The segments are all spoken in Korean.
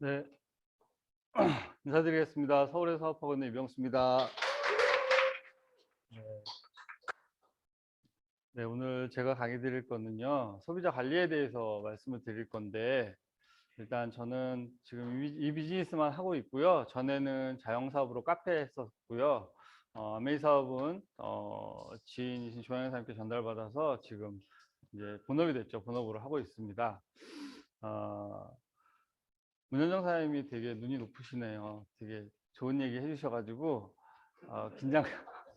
네, 인사드리겠습니다. 서울에 사업하고 있는 이병수입니다. 네, 네, 오늘 제가 강의 드릴 거는요, 소비자 관리에 대해서 말씀을 드릴 건데, 일단 저는 지금 이 비즈니스만 하고 있고요. 전에는 자영사업으로 카페 했었고요. 아메이 사업은 지인이신 조양사님께 전달받아서 지금 이제 본업이 됐죠. 본업으로 하고 있습니다. 어, 문현정 사장님이 되게 눈이 높으시네요. 되게 좋은 얘기 해주셔가지고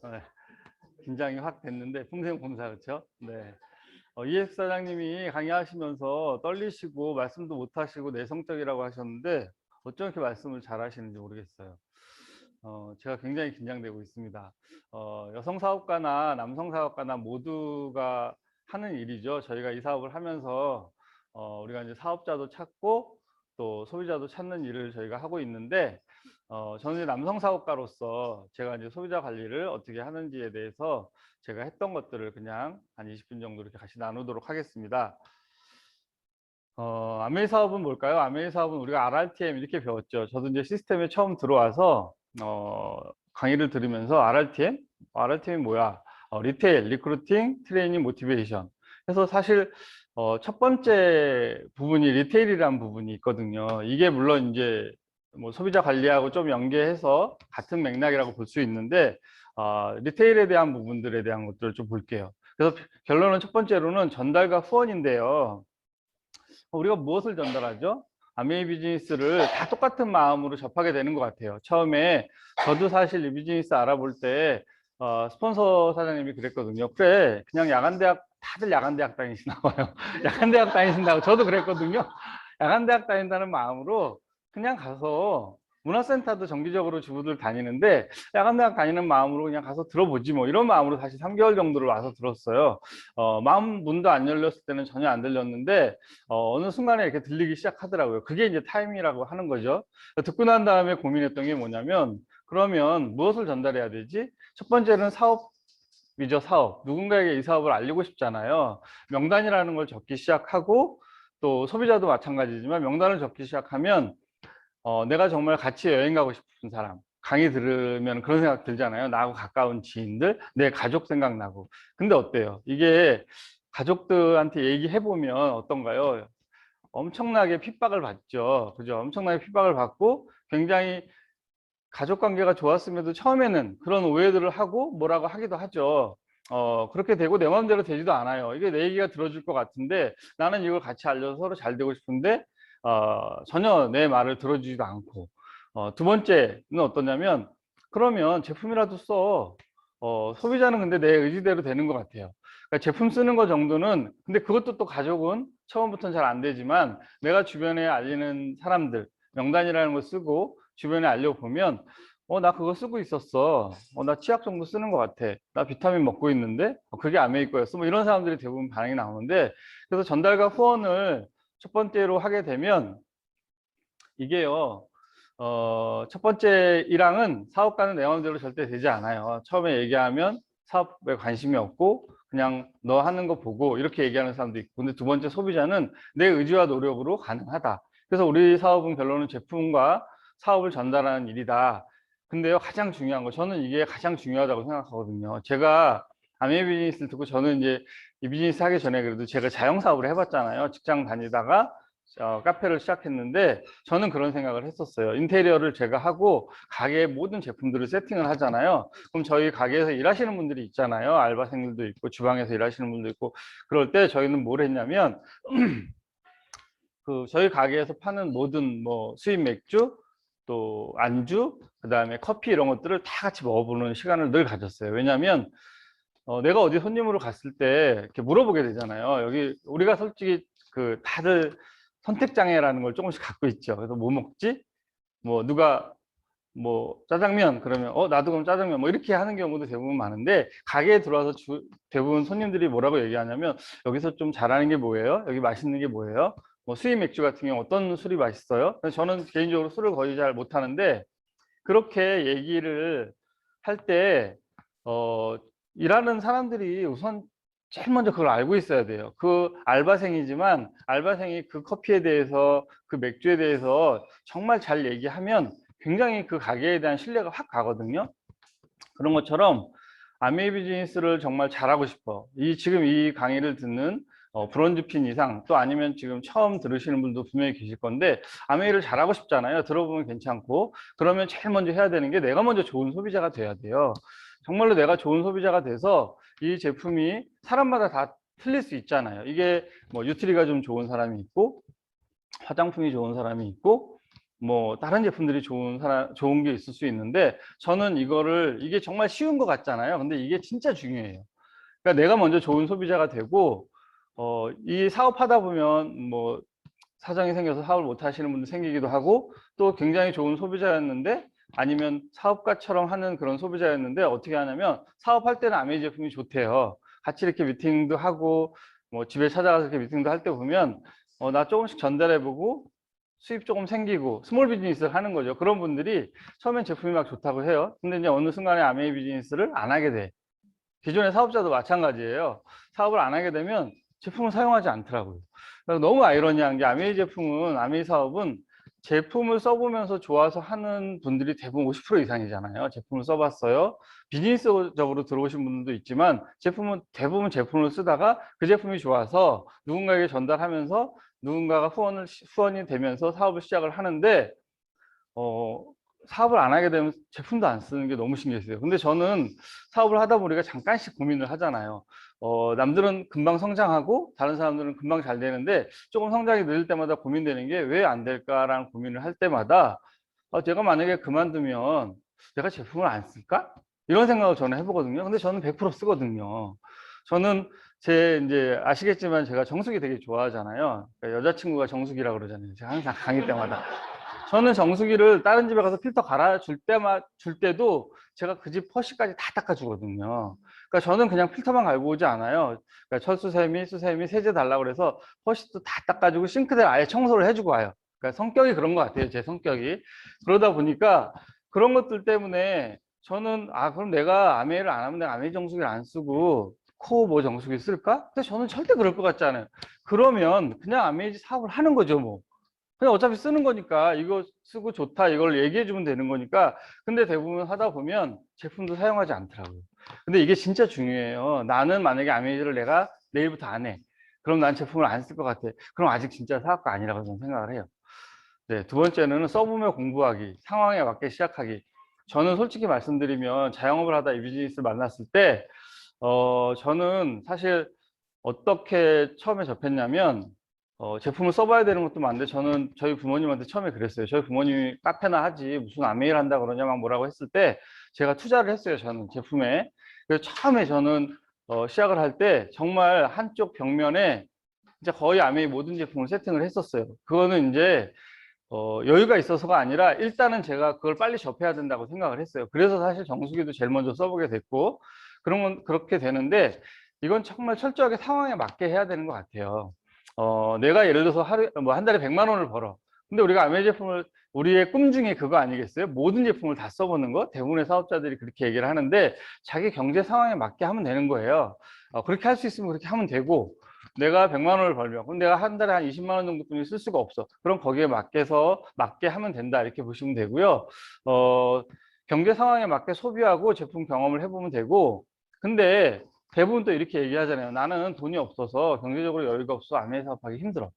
네, 긴장이 확 됐는데 풍생봉사 그렇죠? 네. EX 사장님이 강의하시면서 떨리시고 말씀도 못하시고 내성적이라고 하셨는데 어쩜 이렇게 말씀을 잘 하시는지 모르겠어요. 제가 굉장히 긴장되고 있습니다. 여성 사업가나 남성 사업가나 모두가 하는 일이죠. 저희가 이 사업을 하면서 우리가 이제 사업자도 찾고 또 소비자도 찾는 일을 저희가 하고 있는데 저는 이제 남성 사업가로서 제가 이제 소비자 관리를 어떻게 하는지에 대해서 제가 했던 것들을 그냥 한 20분 정도 이렇게 같이 나누도록 하겠습니다. 아메이 사업은 뭘까요? 아메이 사업은 우리가 RRTM 이렇게 배웠죠. 저도 이제 시스템에 처음 들어와서 강의를 들으면서 RRTM이 뭐야? 리테일, 리크루팅, 트레이닝, 모티베이션. 그래서 사실 첫 번째 부분이 리테일이라는 부분이 있거든요. 이게 물론 이제 뭐 소비자 관리하고 좀 연계해서 같은 맥락이라고 볼 수 있는데 리테일에 대한 부분들에 대한 것들을 좀 볼게요. 그래서 결론은 첫 번째로는 전달과 후원인데요. 우리가 무엇을 전달하죠? 아메이 비즈니스를 다 똑같은 마음으로 접하게 되는 것 같아요. 처음에 저도 사실 이 비즈니스 알아볼 때 스폰서 사장님이 그랬거든요. 그래, 그냥 야간대학 다들 야간대학 다니시나 봐요. 야간대학 다니신다고 저도 그랬거든요. 야간대학 다닌다는 마음으로 그냥 가서 문화센터도 정기적으로 주부들 다니는데 야간대학 다니는 마음으로 그냥 가서 들어보지 뭐 이런 마음으로 다시 3개월 정도를 와서 들었어요. 마음 문도 안 열렸을 때는 전혀 안 들렸는데 어느 순간에 이렇게 들리기 시작하더라고요. 그게 이제 타임이라고 하는 거죠. 듣고 난 다음에 고민했던 게 뭐냐면 그러면 무엇을 전달해야 되지? 첫 번째는 사업이죠, 사업. 누군가에게 이 사업을 알리고 싶잖아요. 명단이라는 걸 적기 시작하고 또 소비자도 마찬가지지만 명단을 적기 시작하면 내가 정말 같이 여행 가고 싶은 사람 강의 들으면 그런 생각 들잖아요. 나하고 가까운 지인들, 내 가족 생각나고. 근데 어때요? 이게 가족들한테 얘기해보면 어떤가요? 엄청나게 핍박을 받죠. 그죠? 엄청나게 핍박을 받고 굉장히 가족 관계가 좋았음에도 처음에는 그런 오해들을 하고 뭐라고 하기도 하죠. 그렇게 되고 내 마음대로 되지도 않아요. 이게 내 얘기가 들어줄 것 같은데 나는 이걸 같이 알려서 서로 잘 되고 싶은데 전혀 내 말을 들어주지도 않고 두 번째는 어떠냐면 그러면 제품이라도 써. 소비자는 근데 내 의지대로 되는 것 같아요. 그러니까 제품 쓰는 거 정도는 근데 그것도 또 가족은 처음부터는 잘 안 되지만 내가 주변에 알리는 사람들 명단이라는 거 쓰고 주변에 알려보면 나 그거 쓰고 있었어. 나 치약 정도 쓰는 것 같아. 나 비타민 먹고 있는데 그게 아메이 거였어. 뭐 이런 사람들이 대부분 반응이 나오는데 그래서 전달과 후원을 첫 번째로 하게 되면 이게요. 첫 번째 1항은 사업가는 내 마음대로 절대 되지 않아요. 처음에 얘기하면 사업에 관심이 없고 그냥 너 하는 거 보고 이렇게 얘기하는 사람도 있고 근데 두 번째 소비자는 내 의지와 노력으로 가능하다. 그래서 우리 사업은 결론은 제품과 사업을 전달하는 일이다. 근데요 가장 중요한 거 저는 이게 가장 중요하다고 생각하거든요. 제가 아메 비즈니스를 듣고 저는 이제 이 비즈니스 하기 전에 그래도 제가 자영사업을 해봤잖아요. 직장 다니다가 카페를 시작했는데 저는 그런 생각을 했었어요. 인테리어를 제가 하고 가게에 모든 제품들을 세팅을 하잖아요. 그럼 저희 가게에서 일하시는 분들이 있잖아요. 알바생들도 있고 주방에서 일하시는 분도 있고 그럴 때 저희는 뭘 했냐면 저희 가게에서 파는 모든 뭐 수입 맥주 또 안주 그다음에 커피 이런 것들을 다 같이 먹어보는 시간을 늘 가졌어요. 왜냐하면 내가 어디 손님으로 갔을 때 이렇게 물어보게 되잖아요. 여기 우리가 솔직히 다들 선택장애라는 걸 조금씩 갖고 있죠. 그래서 뭐 먹지? 뭐 누가 뭐 짜장면 그러면 나도 그럼 짜장면 뭐 이렇게 하는 경우도 대부분 많은데 가게에 들어와서 대부분 손님들이 뭐라고 얘기하냐면 여기서 좀 잘하는 게 뭐예요? 여기 맛있는 게 뭐예요? 뭐 수입 맥주 같은 경우 어떤 술이 맛있어요? 저는 개인적으로 술을 거의 잘 못하는데 그렇게 얘기를 할 때 일하는 사람들이 우선 제일 먼저 그걸 알고 있어야 돼요. 그 알바생이지만 알바생이 그 커피에 대해서 그 맥주에 대해서 정말 잘 얘기하면 굉장히 그 가게에 대한 신뢰가 확 가거든요. 그런 것처럼 아메이 비즈니스를 정말 잘하고 싶어. 지금 이 강의를 듣는 브론즈핀 이상 또 아니면 지금 처음 들으시는 분도 분명히 계실 건데 아메이를 잘하고 싶잖아요. 들어보면 괜찮고. 그러면 제일 먼저 해야 되는 게 내가 먼저 좋은 소비자가 돼야 돼요. 정말로 내가 좋은 소비자가 돼서 이 제품이 사람마다 다 틀릴 수 있잖아요. 이게 뭐 유틸리가 좀 좋은 사람이 있고 화장품이 좋은 사람이 있고 뭐 다른 제품들이 좋은 게 있을 수 있는데 저는 이게 정말 쉬운 것 같잖아요. 근데 이게 진짜 중요해요. 그러니까 내가 먼저 좋은 소비자가 되고 이 사업하다 보면 뭐 사정이 생겨서 사업을 못 하시는 분들 생기기도 하고 또 굉장히 좋은 소비자였는데 아니면 사업가처럼 하는 그런 소비자였는데 어떻게 하냐면 사업할 때는 아메이 제품이 좋대요. 같이 이렇게 미팅도 하고 뭐 집에 찾아가서 이렇게 미팅도 할 때 보면 나 조금씩 전달해보고 수입 조금 생기고 스몰 비즈니스를 하는 거죠. 그런 분들이 처음엔 제품이 막 좋다고 해요. 근데 이제 어느 순간에 아메이 비즈니스를 안 하게 돼. 기존의 사업자도 마찬가지예요. 사업을 안 하게 되면 제품을 사용하지 않더라고요. 너무 아이러니한 게 아메이 사업은 제품을 써보면서 좋아서 하는 분들이 대부분 50% 이상이잖아요. 제품을 써봤어요. 비즈니스적으로 들어오신 분들도 있지만 대부분 제품을 쓰다가 그 제품이 좋아서 누군가에게 전달하면서 누군가가 후원이 되면서 사업을 시작을 하는데 어, 사업을 안 하게 되면 제품도 안 쓰는 게 너무 신기했어요. 근데 저는 사업을 하다 보니까 잠깐씩 고민을 하잖아요. 남들은 금방 성장하고 다른 사람들은 금방 잘 되는데 조금 성장이 늦을 때마다 고민되는 게 왜 안 될까라는 고민을 할 때마다 제가 만약에 그만두면 내가 제품을 안 쓸까? 이런 생각을 저는 해보거든요. 근데 저는 100% 쓰거든요. 저는 이제 아시겠지만 제가 정수기 되게 좋아하잖아요. 그러니까 여자친구가 정수기라고 그러잖아요. 제가 항상 강의 때마다. 저는 정수기를 다른 집에 가서 필터 줄 때도 제가 그 집 퍼시까지 다 닦아주거든요. 그러니까 저는 그냥 필터만 갈고 오지 않아요. 그러니까 철수세미, 수세미, 세제 달라고 그래서 퍼시도 다 닦아주고 싱크대를 아예 청소를 해주고 와요. 그러니까 성격이 그런 것 같아요. 제 성격이. 그러다 보니까 그런 것들 때문에 저는 그럼 내가 아메이를 안 하면 내가 아메이 정수기를 안 쓰고 코 뭐 정수기 쓸까? 근데 저는 절대 그럴 것 같지 않아요. 그러면 그냥 아메이지 사업을 하는 거죠, 뭐. 그냥 어차피 쓰는 거니까 이거 쓰고 좋다 이걸 얘기해 주면 되는 거니까. 근데 대부분 하다 보면 제품도 사용하지 않더라고요. 근데 이게 진짜 중요해요. 나는 만약에 아메이즈를 내가 내일부터 안 해. 그럼 난 제품을 안 쓸 것 같아. 그럼 아직 진짜 사업가 아니라고 저는 생각을 해요. 네, 두 번째는 써보며 공부하기, 상황에 맞게 시작하기. 저는 솔직히 말씀드리면 자영업을 하다 이 비즈니스를 만났을 때 저는 사실 어떻게 처음에 접했냐면 제품을 써봐야 되는 것도 많은데 저는 저희 부모님한테 처음에 그랬어요. 저희 부모님이 카페나 하지 무슨 아메일 한다 그러냐 막 뭐라고 했을 때 제가 투자를 했어요. 저는 제품에. 그래서 처음에 저는 시작을 할 때 정말 한쪽 벽면에 진짜 거의 아메이 모든 제품을 세팅을 했었어요. 그거는 이제 여유가 있어서가 아니라 일단은 제가 그걸 빨리 접해야 된다고 생각을 했어요. 그래서 사실 정수기도 제일 먼저 써보게 됐고 그런 건 그렇게 되는데 이건 정말 철저하게 상황에 맞게 해야 되는 것 같아요. 내가 예를 들어서 뭐 한 달에 100만 원을 벌어. 근데 우리가 아메이 제품을 우리의 꿈 중에 그거 아니겠어요? 모든 제품을 다 써보는 거? 대부분의 사업자들이 그렇게 얘기를 하는데 자기 경제 상황에 맞게 하면 되는 거예요. 그렇게 할 수 있으면 그렇게 하면 되고 내가 100만 원을 벌면 그럼 내가 한 달에 한 20만 원 정도뿐이 쓸 수가 없어. 그럼 거기에 맞게 하면 된다 이렇게 보시면 되고요. 경제 상황에 맞게 소비하고 제품 경험을 해보면 되고 근데 대부분 또 이렇게 얘기하잖아요. 나는 돈이 없어서 경제적으로 여유가 없어 아메이 사업하기 힘들어.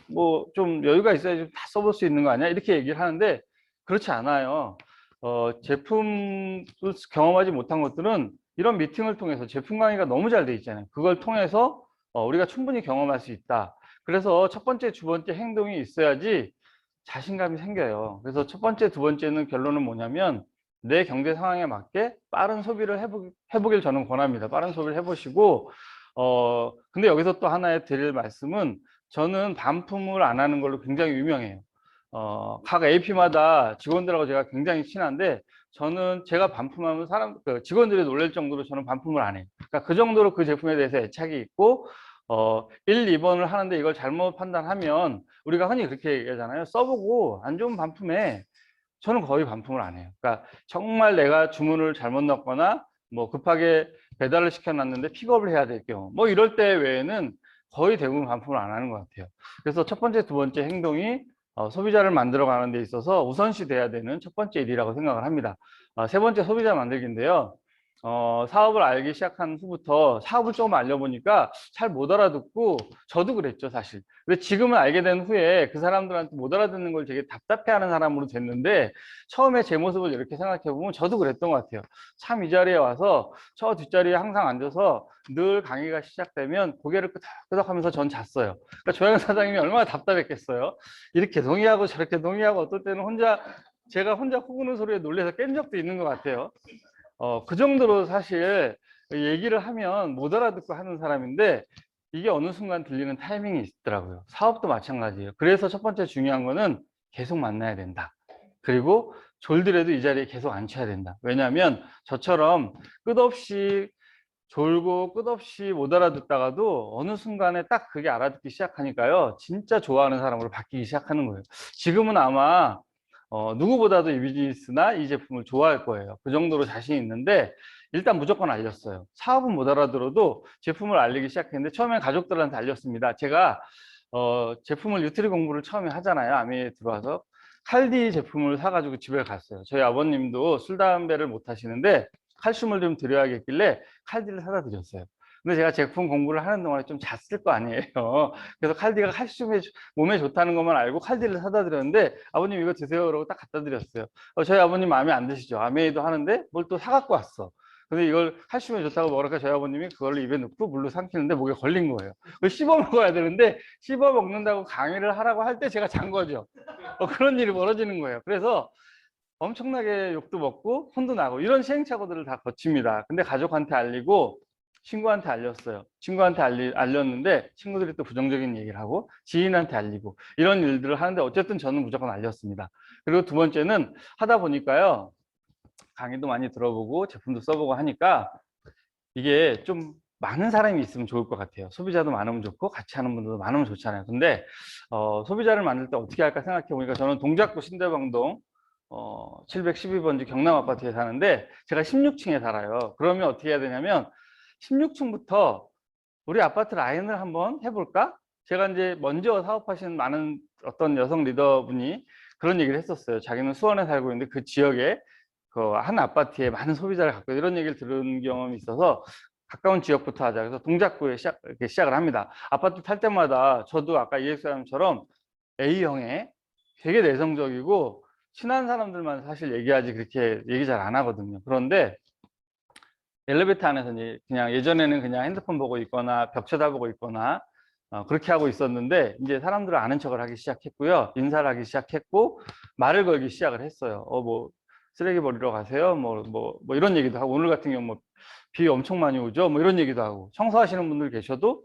뭐 좀 여유가 있어야지 다 써볼 수 있는 거 아니야? 이렇게 얘기를 하는데 그렇지 않아요. 제품 경험하지 못한 것들은 이런 미팅을 통해서 제품 강의가 너무 잘 돼 있잖아요. 그걸 통해서 우리가 충분히 경험할 수 있다. 그래서 첫 번째, 두 번째 행동이 있어야지 자신감이 생겨요. 그래서 첫 번째, 두 번째는 결론은 뭐냐면 내 경제 상황에 맞게 빠른 소비를 해보길 저는 권합니다. 빠른 소비를 해보시고 근데 여기서 또 하나의 드릴 말씀은 저는 반품을 안 하는 걸로 굉장히 유명해요. 각 AP마다 직원들하고 제가 굉장히 친한데 저는 제가 반품하면 직원들이 놀랄 정도로 저는 반품을 안 해요. 그러니까 그 정도로 그 제품에 대해서 애착이 있고 1, 2번을 하는데 이걸 잘못 판단하면 우리가 흔히 그렇게 얘기하잖아요. 써보고 안 좋으면 반품해. 저는 거의 반품을 안 해요. 그러니까 정말 내가 주문을 잘못 넣거나 뭐 급하게 배달을 시켜놨는데 픽업을 해야 될 경우, 뭐 이럴 때 외에는 거의 대부분 반품을 안 하는 것 같아요. 그래서 첫 번째, 두 번째 행동이 소비자를 만들어가는 데 있어서 우선시 돼야 되는 첫 번째 일이라고 생각을 합니다. 세 번째 소비자 만들기인데요. 사업을 알기 시작한 후부터 사업을 조금 알려보니까 잘 못 알아듣고 저도 그랬죠, 사실. 근데 지금은 알게 된 후에 그 사람들한테 못 알아듣는 걸 되게 답답해하는 사람으로 됐는데 처음에 제 모습을 이렇게 생각해보면 저도 그랬던 것 같아요. 참 이 자리에 와서 저 뒷자리에 항상 앉아서 늘 강의가 시작되면 고개를 끄덕끄덕하면서 전 잤어요. 그러니까 조영 사장님이 얼마나 답답했겠어요. 이렇게 동의하고 저렇게 동의하고 어떨 때는 제가 혼자 코 고는 소리에 놀라서 깬 적도 있는 것 같아요. 그 정도로 사실 얘기를 하면 못 알아듣고 하는 사람인데 이게 어느 순간 들리는 타이밍이 있더라고요. 사업도 마찬가지예요. 그래서 첫 번째 중요한 거는 계속 만나야 된다. 그리고 졸더라도 이 자리에 계속 앉혀야 된다. 왜냐하면 저처럼 끝없이 졸고 끝없이 못 알아듣다가도 어느 순간에 딱 그게 알아듣기 시작하니까요. 진짜 좋아하는 사람으로 바뀌기 시작하는 거예요. 지금은 아마 누구보다도 이 비즈니스나 이 제품을 좋아할 거예요. 그 정도로 자신 있는데 일단 무조건 알렸어요. 사업은 못 알아들어도 제품을 알리기 시작했는데 처음엔 가족들한테 알렸습니다. 제가 제품을 유트리 공부를 처음에 하잖아요. 아메에 들어와서 칼디 제품을 사가지고 집에 갔어요. 저희 아버님도 술, 담배를 못 하시는데 칼슘을 좀 드려야겠길래 칼디를 사다 드렸어요. 근데 제가 제품 공부를 하는 동안에 좀 잤을 거 아니에요. 그래서 칼디가 칼슘에 몸에 좋다는 것만 알고 칼디를 사다 드렸는데 아버님 이거 드세요 그러고 딱 갖다 드렸어요. 저희 아버님 마음에 안 드시죠. 아메이도 하는데 뭘 또 사갖고 왔어. 근데 이걸 칼슘에 좋다고 먹으니까 저희 아버님이 그걸 입에 넣고 물로 삼키는데 목에 걸린 거예요. 그걸 씹어 먹어야 되는데 씹어 먹는다고 강의를 하라고 할 때 제가 잔 거죠. 그런 일이 벌어지는 거예요. 그래서 엄청나게 욕도 먹고 혼도 나고 이런 시행착오들을 다 거칩니다. 근데 가족한테 알리고 친구한테 알렸어요. 친구한테 알렸는데 친구들이 또 부정적인 얘기를 하고 지인한테 알리고 이런 일들을 하는데 어쨌든 저는 무조건 알렸습니다. 그리고 두 번째는 하다 보니까요. 강의도 많이 들어보고 제품도 써보고 하니까 이게 좀 많은 사람이 있으면 좋을 것 같아요. 소비자도 많으면 좋고 같이 하는 분들도 많으면 좋잖아요. 근데 소비자를 만들 때 어떻게 할까 생각해 보니까 저는 동작구 신대방동 712번지 경남 아파트에 사는데 제가 16층에 살아요. 그러면 어떻게 해야 되냐면 16층부터 우리 아파트 라인을 한번 해볼까? 제가 이제 먼저 사업하시는 많은 어떤 여성 리더분이 그런 얘기를 했었어요. 자기는 수원에 살고 있는데 그 지역에 그 한 아파트에 많은 소비자를 갖고 이런 얘기를 들은 경험이 있어서 가까운 지역부터 하자. 그래서 동작구에 이렇게 시작을 합니다. 아파트 탈 때마다 저도 아까 EX사람처럼 A형에 되게 내성적이고 친한 사람들만 사실 얘기하지 그렇게 얘기 잘 안 하거든요. 그런데 엘리베이터 안에서 그냥 예전에는 그냥 핸드폰 보고 있거나 벽 쳐다보고 있거나 그렇게 하고 있었는데 이제 사람들을 아는 척을 하기 시작했고요. 인사를 하기 시작했고 말을 걸기 시작을 했어요. 뭐 쓰레기 버리러 가세요? 뭐 이런 얘기도 하고 오늘 같은 경우 뭐 비 엄청 많이 오죠? 뭐 이런 얘기도 하고 청소하시는 분들 계셔도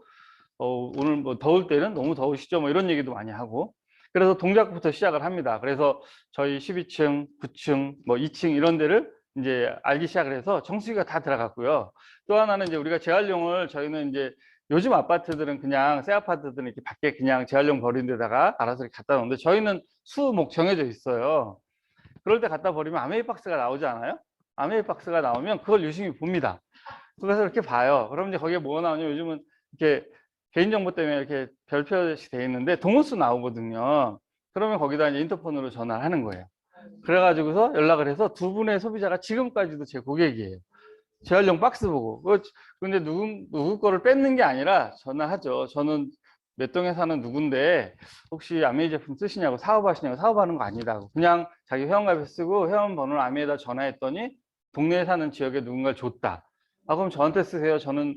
오늘 뭐 더울 때는 너무 더우시죠? 뭐 이런 얘기도 많이 하고 그래서 동작부터 시작을 합니다. 그래서 저희 12층, 9층, 뭐 2층 이런 데를 이제 알기 시작을 해서 정수기가 다 들어갔고요. 또 하나는 이제 우리가 재활용을 저희는 이제 요즘 아파트들은 그냥 새 아파트들은 이렇게 밖에 그냥 재활용 버린 데다가 알아서 이렇게 갖다 놓는데 저희는 수목 정해져 있어요. 그럴 때 갖다 버리면 아메이 박스가 나오지 않아요? 아메이 박스가 나오면 그걸 유심히 봅니다. 그래서 이렇게 봐요. 그럼 이제 거기에 뭐가 나오냐면 요즘은 이렇게 개인정보 때문에 이렇게 별표시 돼 있는데 동호수 나오거든요. 그러면 거기다 이제 인터폰으로 전화를 하는 거예요. 그래가지고서 연락을 해서 두 분의 소비자가 지금까지도 제 고객이에요. 재활용 박스 보고. 근데 누구 거를 뺏는 게 아니라 전화하죠. 저는 몇 동에 사는 누군데 혹시 아메이 제품 쓰시냐고 사업하시냐고 사업하는 거 아니다고. 그냥 자기 회원가입 쓰고 회원 번호를 아메이에다 전화했더니 동네에 사는 지역에 누군가를 줬다. 그럼 저한테 쓰세요. 저는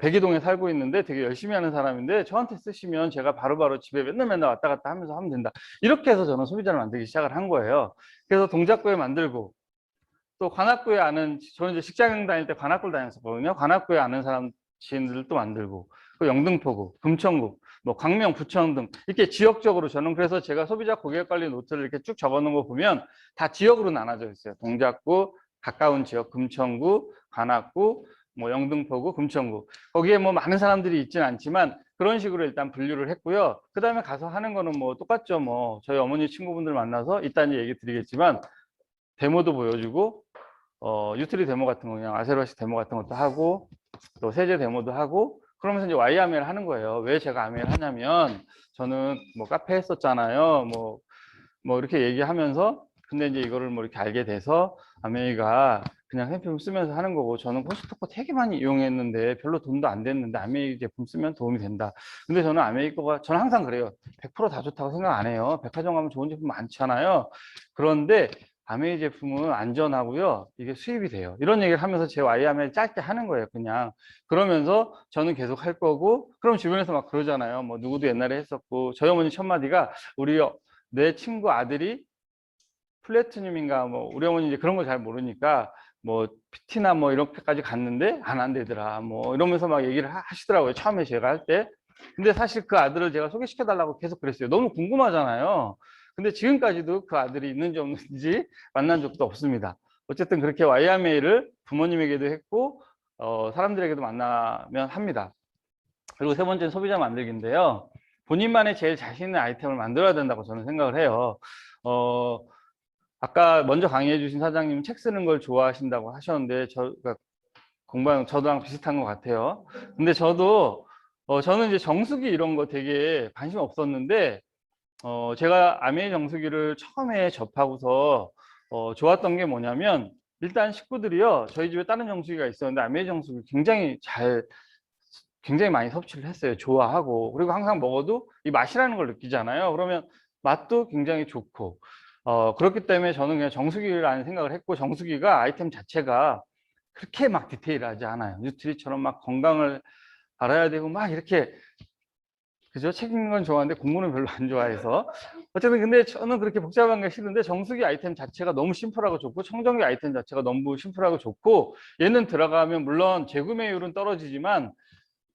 백이동에 살고 있는데 되게 열심히 하는 사람인데 저한테 쓰시면 제가 바로바로 집에 맨날 왔다 갔다 하면서 하면 된다. 이렇게 해서 저는 소비자를 만들기 시작을 한 거예요. 그래서 동작구에 만들고 또 관악구에 아는 저는 이제 직장 다닐 때 관악구를 다녔었거든요. 관악구에 아는 사람 지인들도 만들고 그 영등포구, 금천구, 뭐 광명, 부천 등 이렇게 지역적으로 저는 그래서 제가 소비자 고객관리 노트를 이렇게 쭉 적어놓은 거 보면 다 지역으로 나눠져 있어요. 동작구, 가까운 지역, 금천구, 관악구, 뭐 영등포구, 금천구 거기에 뭐 많은 사람들이 있지는 않지만 그런 식으로 일단 분류를 했고요. 그 다음에 가서 하는 거는 뭐 똑같죠. 뭐 저희 어머니 친구분들 만나서 이따 얘기 드리겠지만 데모도 보여주고 유트리 데모 같은 거 그냥 아세로시 데모 같은 것도 하고 또 세제 데모도 하고 그러면서 이제 YAML 하는 거예요. 왜 제가 AML 하냐면 저는 뭐 카페 했었잖아요. 뭐 이렇게 얘기하면서 근데 이제 이거를 뭐 이렇게 알게 돼서 아메이가 그냥 생필품 쓰면서 하는 거고 저는 코스트코 되게 많이 이용했는데 별로 돈도 안 됐는데 아메이 제품 쓰면 도움이 된다. 근데 저는 아메이 거가 저는 항상 그래요. 100%다 좋다고 생각 안 해요. 백화점 가면 좋은 제품 많잖아요. 그런데 아메이 제품은 안전하고요. 이게 수입이 돼요. 이런 얘기를 하면서 제 YAML 짧게 하는 거예요. 그냥 그러면서 저는 계속 할 거고 그럼 주변에서 막 그러잖아요. 뭐 누구도 옛날에 했었고 저희 어머니 첫마디가 우리 내 친구 아들이 플래티늄인가 뭐 우리 어머니 이제 그런 거 잘 모르니까 뭐 PT나 뭐 이렇게까지 갔는데 안 되더라 뭐 이러면서 막 얘기를 하시더라고요. 처음에 제가 할 때. 근데 사실 그 아들을 제가 소개시켜 달라고 계속 그랬어요. 너무 궁금하잖아요. 근데 지금까지도 그 아들이 있는지 없는지 만난 적도 없습니다. 어쨌든 그렇게 YMA를 부모님에게도 했고 사람들에게도 만나면 합니다. 그리고 세 번째는 소비자 만들기인데요. 본인만의 제일 자신 있는 아이템을 만들어야 된다고 저는 생각을 해요. 아까 먼저 강의해 주신 사장님 책 쓰는 걸 좋아하신다고 하셨는데 그러니까 공부하는 저도랑 비슷한 것 같아요. 근데 저는 이제 정수기 이런 거 되게 관심 없었는데 제가 아메이 정수기를 처음에 접하고서 좋았던 게 뭐냐면 일단 식구들이요 저희 집에 다른 정수기가 있었는데 아메이 정수기 굉장히 많이 섭취를 했어요. 좋아하고 그리고 항상 먹어도 이 맛이라는 걸 느끼잖아요. 그러면 맛도 굉장히 좋고 그렇기 때문에 저는 그냥 정수기라는 생각을 했고 정수기가 아이템 자체가 그렇게 막 디테일하지 않아요. 뉴트리처럼 막 건강을 알아야 되고 막 이렇게 그죠? 책 읽는 건 좋아하는데 공부는 별로 안 좋아해서 어쨌든 근데 저는 그렇게 복잡한 게 싫은데 정수기 아이템 자체가 너무 심플하고 좋고 청정기 아이템 자체가 너무 심플하고 좋고 얘는 들어가면 물론 재구매율은 떨어지지만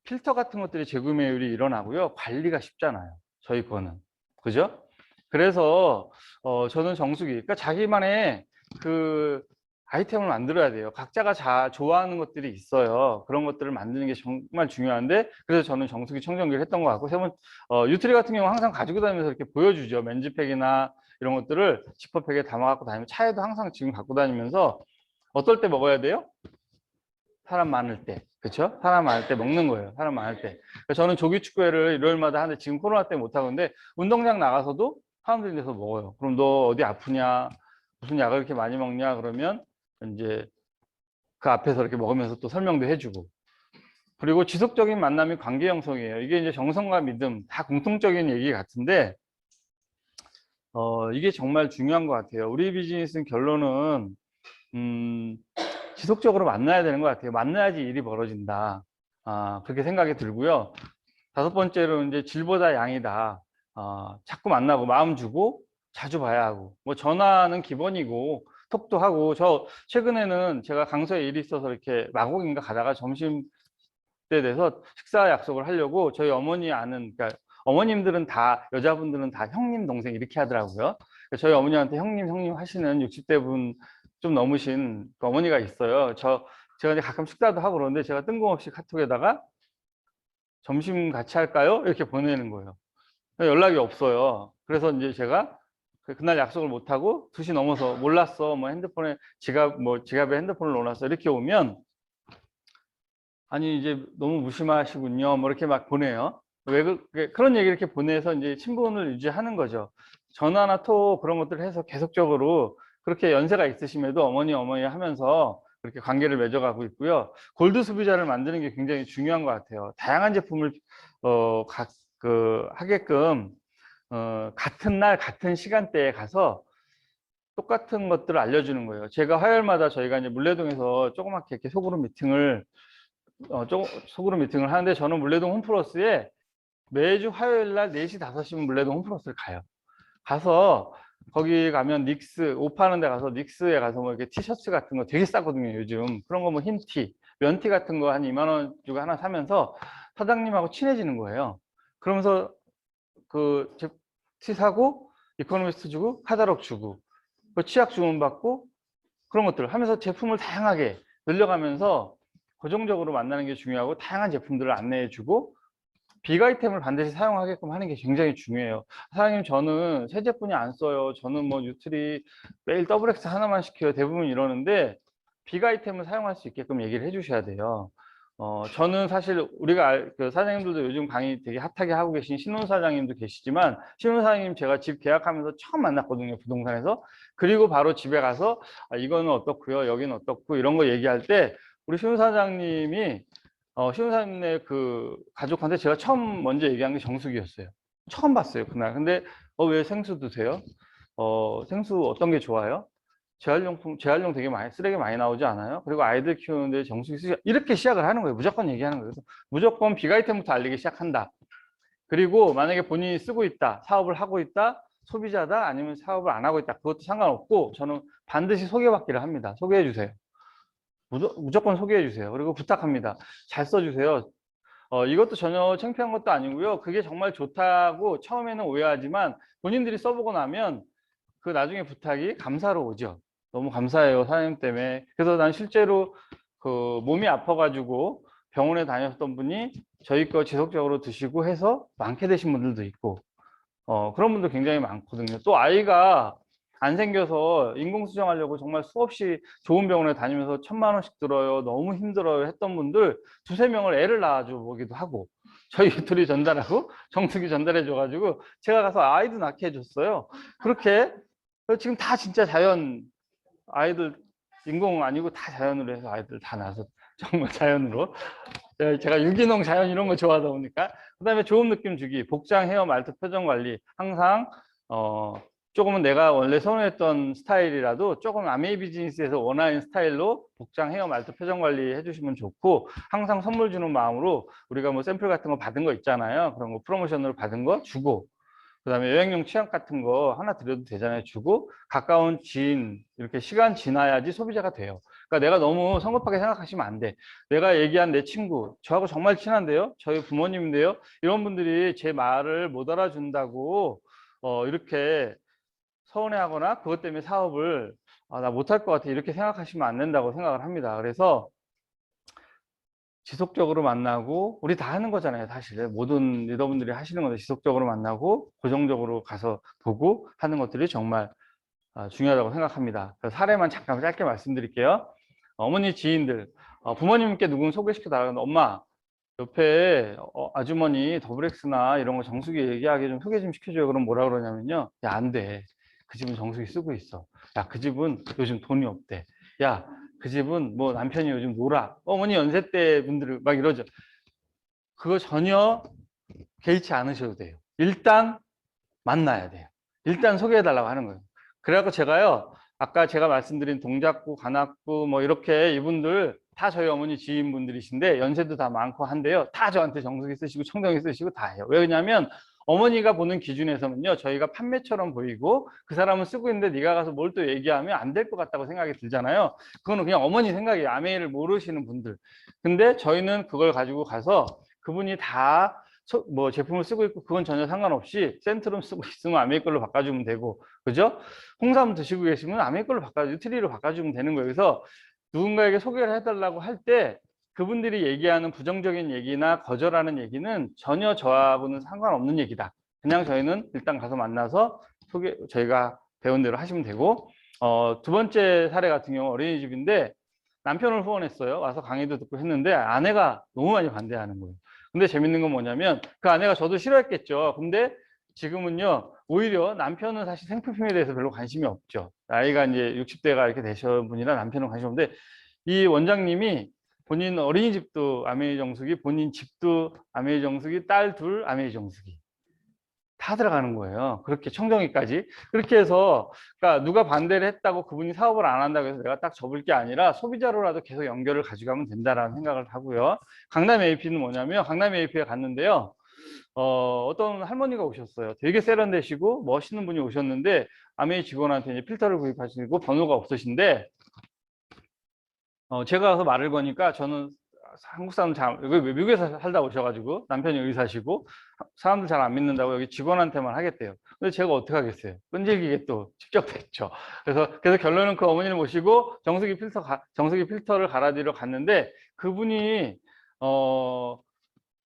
필터 같은 것들이 재구매율이 일어나고요. 관리가 쉽잖아요. 저희 거는. 그죠? 그래서 저는 정수기, 그러니까 자기만의 그 아이템을 만들어야 돼요. 각자가 좋아하는 것들이 있어요. 그런 것들을 만드는 게 정말 중요한데 그래서 저는 정수기 청정기를 했던 것 같고 유트리 같은 경우 항상 가지고 다니면서 이렇게 보여주죠. 맨지팩이나 이런 것들을 지퍼백에 담아 갖고 다니면 차에도 항상 지금 갖고 다니면서 어떨 때 먹어야 돼요? 사람 많을 때, 그렇죠? 사람 많을 때 먹는 거예요. 사람 많을 때. 저는 조기 축구회를 일요일마다 하는데 지금 코로나 때문에 못 하는데 운동장 나가서도 사람들이 돼서 먹어요. 그럼 너 어디 아프냐? 무슨 약을 이렇게 많이 먹냐? 그러면 이제 그 앞에서 이렇게 먹으면서 또 설명도 해주고. 그리고 지속적인 만남이 관계 형성이에요. 이게 이제 정성과 믿음 다 공통적인 얘기 같은데 이게 정말 중요한 것 같아요. 우리 비즈니스 결론은 지속적으로 만나야 되는 것 같아요. 만나야지 일이 벌어진다. 그렇게 생각이 들고요. 다섯 번째로 이제 질보다 양이다. 자꾸 만나고 마음 주고 자주 봐야 하고 뭐 전화는 기본이고 톡도 하고 저 최근에는 제가 강서에 일이 있어서 이렇게 마곡인가 가다가 점심 때 돼서 식사 약속을 하려고 저희 어머니 아는 그러니까 어머님들은 다 여자분들은 다 형님 동생 이렇게 하더라고요. 저희 어머니한테 형님 하시는 60대 분 좀 넘으신 그 어머니가 있어요. 제가 이제 가끔 식사도 하고 그러는데 제가 뜬금없이 카톡에다가 점심 같이 할까요? 이렇게 보내는 거예요. 연락이 없어요. 그래서 이제 제가 그날 약속을 못 하고 2시 넘어서 몰랐어. 뭐 핸드폰에 지갑에 핸드폰을 넣어놨어. 이렇게 오면 아니 이제 너무 무심하시군요. 뭐 이렇게 막 보내요. 그런 얘기 이렇게 보내서 이제 친분을 유지하는 거죠. 전화나 톡 그런 것들을 해서 계속적으로 그렇게 연세가 있으심에도 어머니 하면서 그렇게 관계를 맺어가고 있고요. 골드 소비자를 만드는 게 굉장히 중요한 것 같아요. 다양한 제품을 하게끔 같은 날 같은 시간대에 가서 똑같은 것들을 알려주는 거예요. 제가 화요일마다 저희가 이제 물레동에서 조그맣게 이렇게 소그룹 미팅을 하는데 저는 물레동 홈플러스에 매주 화요일 날 4시, 5시면 물레동 홈플러스를 가요. 가서 거기 가면 옷 파는 데 가서 닉스에 가서 뭐 이렇게 티셔츠 같은 거 되게 싸거든요, 요즘. 그런 거 뭐 흰티, 면티 같은 거 한 2만 원 주고 하나 사면서 사장님하고 친해지는 거예요. 그러면서 티 사고 이코노미스트 주고 카다록 주고 치약 주문 받고 그런 것들을 하면서 제품을 다양하게 늘려가면서 고정적으로 만나는 게 중요하고 다양한 제품들을 안내해주고 빅 아이템을 반드시 사용하게끔 하는 게 굉장히 중요해요. 사장님 저는 새 제품이 안 써요. 저는 뭐 뉴트리 매일 더블 X 하나만 시켜요. 대부분 이러는데 빅 아이템을 사용할 수 있게끔 얘기를 해주셔야 돼요. 저는 사실 우리가 그 사장님들도 요즘 강의 되게 핫하게 하고 계신 신혼 사장님도 계시지만, 신혼 사장님 제가 집 계약하면서 처음 만났거든요, 부동산에서. 그리고 바로 집에 가서 이거는 어떻고요, 여기는 어떻고 이런 거 얘기할 때 우리 신혼 사장님이 신혼 사장님의 그 가족한테 제가 처음 먼저 얘기한 게 정수기였어요. 처음 봤어요, 그날. 근데 왜 생수 드세요? 생수 어떤 게 좋아요? 재활용 되게 많이, 쓰레기 많이 나오지 않아요? 그리고 아이들 키우는데 정수기 쓰시, 이렇게 시작을 하는 거예요. 무조건 얘기하는 거예요. 그래서 무조건 비가이템부터 알리기 시작한다. 그리고 만약에 본인이 쓰고 있다, 사업을 하고 있다, 소비자다, 아니면 사업을 안 하고 있다, 그것도 상관없고, 저는 반드시 소개받기를 합니다. 소개해 주세요. 무조건 소개해 주세요. 그리고 부탁합니다. 잘 써주세요. 이것도 전혀 창피한 것도 아니고요. 그게 정말 좋다고 처음에는 오해하지만 본인들이 써보고 나면 그 나중에 부탁이 감사로 오죠. 너무 감사해요, 사장님 때문에. 그래서 난 실제로 그 몸이 아파가지고 병원에 다녔던 분이 저희 거 지속적으로 드시고 해서 많게 되신 분들도 있고, 그런 분들 굉장히 많거든요. 또 아이가 안 생겨서 인공수정하려고 정말 수없이 좋은 병원에 다니면서 1,000만 원씩 들어요, 너무 힘들어요 했던 분들 두세 명을 애를 낳아줘 보기도 하고, 저희 둘이 전달하고 정수기 전달해 줘가지고 제가 가서 아이도 낳게 해줬어요. 그렇게 지금 다 진짜 자연, 아이들 인공 아니고 다 자연으로 해서 아이들 다 낳아서 정말 자연으로. 제가 유기농 자연 이런 거 좋아하다 보니까. 그다음에 좋은 느낌 주기, 복장, 헤어, 말투, 표정 관리. 항상 조금은 내가 원래 선호했던 스타일이라도 조금 아메이 비즈니스에서 원하는 스타일로 복장, 헤어, 말투, 표정 관리 해주시면 좋고, 항상 선물 주는 마음으로 우리가 뭐 샘플 같은 거 받은 거 있잖아요. 그런 거 프로모션으로 받은 거 주고, 그다음에 여행용 취향 같은 거 하나 드려도 되잖아요. 주고, 가까운 지인, 이렇게 시간 지나야지 소비자가 돼요. 그러니까 내가 너무 성급하게 생각하시면 안 돼. 내가 얘기한 내 친구, 저하고 정말 친한데요, 저희 부모님인데요, 이런 분들이 제 말을 못 알아준다고 이렇게 서운해하거나 그것 때문에 사업을 나 못할 것 같아, 이렇게 생각하시면 안 된다고 생각을 합니다. 그래서 지속적으로 만나고, 우리 다 하는 거잖아요, 사실. 모든 리더분들이 하시는 건데, 지속적으로 만나고 고정적으로 가서 보고 하는 것들이 정말 중요하다고 생각합니다. 그래서 사례만 잠깐 짧게 말씀드릴게요. 어머니 지인들, 부모님께 누군 소개시켜 달라는데, 엄마 옆에 아주머니 더블엑스나 이런 거 정수기 얘기하게 좀 소개 좀 시켜줘요. 그럼 뭐라 그러냐면요, 야, 안 돼. 그 집은 정수기 쓰고 있어. 야, 그 집은 요즘 돈이 없대. 야, 그 집은 뭐 남편이 요즘 놀아. 어머니 연세 때 분들 막 이러죠. 그거 전혀 개의치 않으셔도 돼요. 일단 만나야 돼요. 일단 소개해달라고 하는 거예요. 그래갖고 제가요, 아까 제가 말씀드린 동작구, 관악구 뭐 이렇게 이분들 다 저희 어머니 지인분들이신데 연세도 다 많고 한데요, 다 저한테 정수기 쓰시고 청정기 쓰시고 다 해요. 왜냐하면 어머니가 보는 기준에서는요, 저희가 판매처럼 보이고 그 사람은 쓰고 있는데 네가 가서 뭘 또 얘기하면 안 될 것 같다고 생각이 들잖아요. 그거는 그냥 어머니 생각이에요. 아메이를 모르시는 분들. 근데 저희는 그걸 가지고 가서 그분이 다 뭐 제품을 쓰고 있고 그건 전혀 상관없이 센트럼 쓰고 있으면 아메이 걸로 바꿔주면 되고, 그죠? 홍삼 드시고 계시면 아메이 걸로 뉴트리로 바꿔주면 되는 거예요. 그래서 누군가에게 소개를 해달라고 할 때 그분들이 얘기하는 부정적인 얘기나 거절하는 얘기는 전혀 저하고는 상관없는 얘기다. 그냥 저희는 일단 가서 만나서 저희가 배운 대로 하시면 되고, 두 번째 사례 같은 경우 어린이집인데 남편을 후원했어요. 와서 강의도 듣고 했는데 아내가 너무 많이 반대하는 거예요. 근데 재밌는 건 뭐냐면 그 아내가 저도 싫어했겠죠. 근데 지금은요, 오히려 남편은 사실 생필품에 대해서 별로 관심이 없죠. 나이가 이제 60대가 이렇게 되신 분이라 남편은 관심 없는데, 이 원장님이 본인 어린이집도 아메이 정수기, 본인 집도 아메이 정수기, 딸 둘 아메이 정수기 다 들어가는 거예요. 그렇게 청정기까지. 그렇게 해서, 그러니까 누가 반대를 했다고 그분이 사업을 안 한다고 해서 내가 딱 접을 게 아니라 소비자로라도 계속 연결을 가져가면 된다라는 생각을 하고요. 강남 AP는 뭐냐면, 강남 AP에 갔는데요, 어떤 할머니가 오셨어요. 되게 세련되시고 멋있는 분이 오셨는데 아메이 직원한테 이제 필터를 구입하시고 번호가 없으신데, 제가 가서 말을 거니까, 저는 한국 사람 잘, 미국에서 살다 오셔가지고 남편이 의사시고 사람들 잘 안 믿는다고 여기 직원한테만 하겠대요. 근데 제가 어떻게 하겠어요? 끈질기게 또 집적됐죠. 그래서 결론은 그 어머니를 모시고 정수기 필터를 갈아드리러 갔는데, 그분이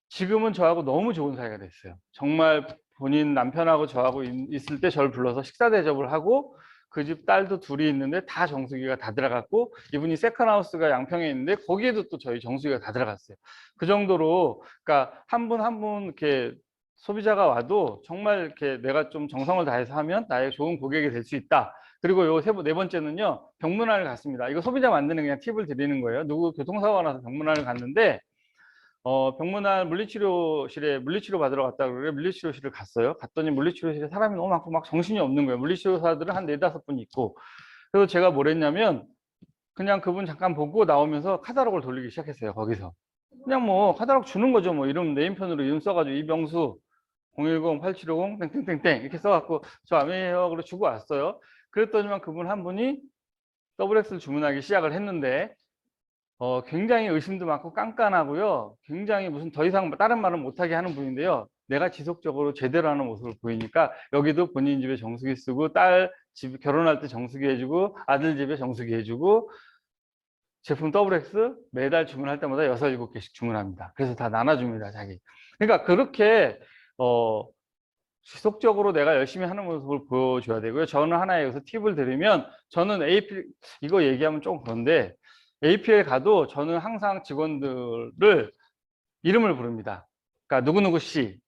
지금은 저하고 너무 좋은 사이가 됐어요. 정말 본인 남편하고 저하고 있을 때 저를 불러서 식사 대접을 하고, 그 집 딸도 둘이 있는데 다 정수기가 다 들어갔고, 이분이 세컨하우스가 양평에 있는데 거기에도 또 저희 정수기가 다 들어갔어요. 그 정도로, 그러니까 한 분 한 분 이렇게 소비자가 와도 정말 이렇게 내가 좀 정성을 다해서 하면 나의 좋은 고객이 될 수 있다. 그리고 네 번째는요, 병문안을 갔습니다. 이거 소비자 만드는 그냥 팁을 드리는 거예요. 누구 교통사고가 나서 병문안을 갔는데, 병문안 물리치료실에 물리치료 받으러 갔다 그래. 물리치료실을 갔어요. 갔더니 물리치료실에 사람이 너무 많고 막 정신이 없는 거예요. 물리치료사들은 한 4~5분 있고. 그래서 제가 뭘 했냐면 그냥 그분 잠깐 보고 나오면서 카탈로그를 돌리기 시작했어요. 거기서. 그냥 뭐 카탈로그 주는 거죠. 뭐 이름 네임편으로 이름 써가지고 이병수 010-8750 땡땡땡땡 이렇게 써갖고 저 아메이어로 주고 왔어요. 그랬더니만 그분 한 분이 더블 X를 주문하기 시작을 했는데 굉장히 의심도 많고 깐깐하고요. 굉장히 무슨 더 이상 다른 말은 못하게 하는 분인데요. 내가 지속적으로 제대로 하는 모습을 보이니까 여기도 본인 집에 정수기 쓰고 딸 집 결혼할 때 정수기 해주고 아들 집에 정수기 해주고 제품 WX 매달 주문할 때마다 6~7개씩 주문합니다. 그래서 다 나눠줍니다, 자기. 그러니까 그렇게 지속적으로 내가 열심히 하는 모습을 보여줘야 되고요. 저는 하나 여기서 팁을 드리면 저는 AP 이거 얘기하면 좀 그런데 APL 가도 저는 항상 직원들을 이름을 부릅니다. 그러니까 누구누구 씨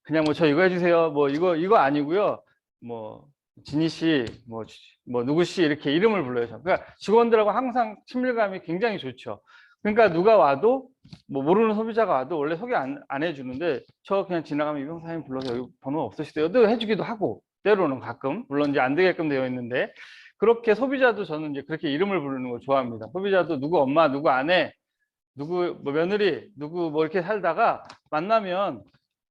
그냥 뭐 저 이거 해주세요. 뭐 이거 아니고요. 뭐 진희 씨, 뭐 누구 씨 이렇게 이름을 불러요. 그러니까 직원들하고 항상 친밀감이 굉장히 좋죠. 그러니까 누가 와도 뭐 모르는 소비자가 와도 원래 소개 안 해주는데 저 그냥 지나가면 이병사님 불러서 여기 번호 없으시대요. 또 해주기도 하고 때로는 가끔 물론 이제 안 되게끔 되어 있는데 그렇게 소비자도 저는 이제 그렇게 이름을 부르는 걸 좋아합니다. 소비자도 누구 엄마, 누구 아내, 누구 뭐 며느리, 누구 뭐 이렇게 살다가 만나면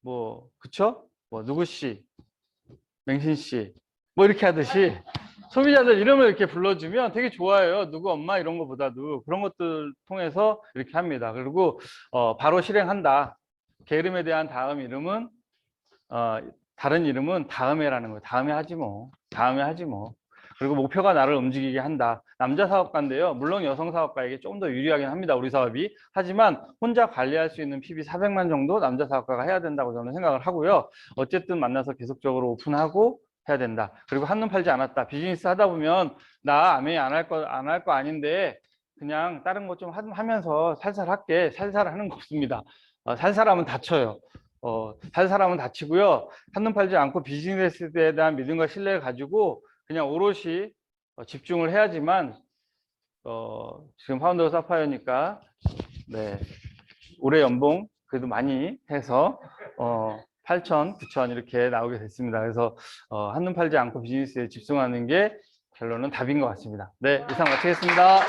뭐 그쵸? 뭐 누구 씨, 맹신 씨, 뭐 이렇게 하듯이 소비자들 이름을 이렇게 불러주면 되게 좋아요. 누구 엄마 이런 거보다도 그런 것들 통해서 이렇게 합니다. 그리고 바로 실행한다. 게으름에 대한 다음 이름은 다른 이름은 다음에라는 거예요. 다음에 하지 뭐. 다음에 하지 뭐. 그리고 목표가 나를 움직이게 한다. 남자 사업가인데요. 물론 여성 사업가에게 좀 더 유리하긴 합니다. 우리 사업이. 하지만 혼자 관리할 수 있는 PB 400만 정도 남자 사업가가 해야 된다고 저는 생각을 하고요. 어쨌든 만나서 계속적으로 오픈하고 해야 된다. 그리고 한눈 팔지 않았다. 비즈니스 하다 보면 나 아메이 안 할 거 아닌데 그냥 다른 거 좀 하면서 살살 할게. 살살 하는 거 없습니다. 살살하면 다쳐요. 살살하면 다치고요. 한눈 팔지 않고 비즈니스에 대한 믿음과 신뢰를 가지고 그냥 오롯이 집중을 해야지만 지금 파운더 사파이어니까 네, 올해 연봉 그래도 많이 해서 8천, 9천 이렇게 나오게 됐습니다. 그래서 한눈 팔지 않고 비즈니스에 집중하는 게 결론은 답인 것 같습니다. 네, 이상 마치겠습니다.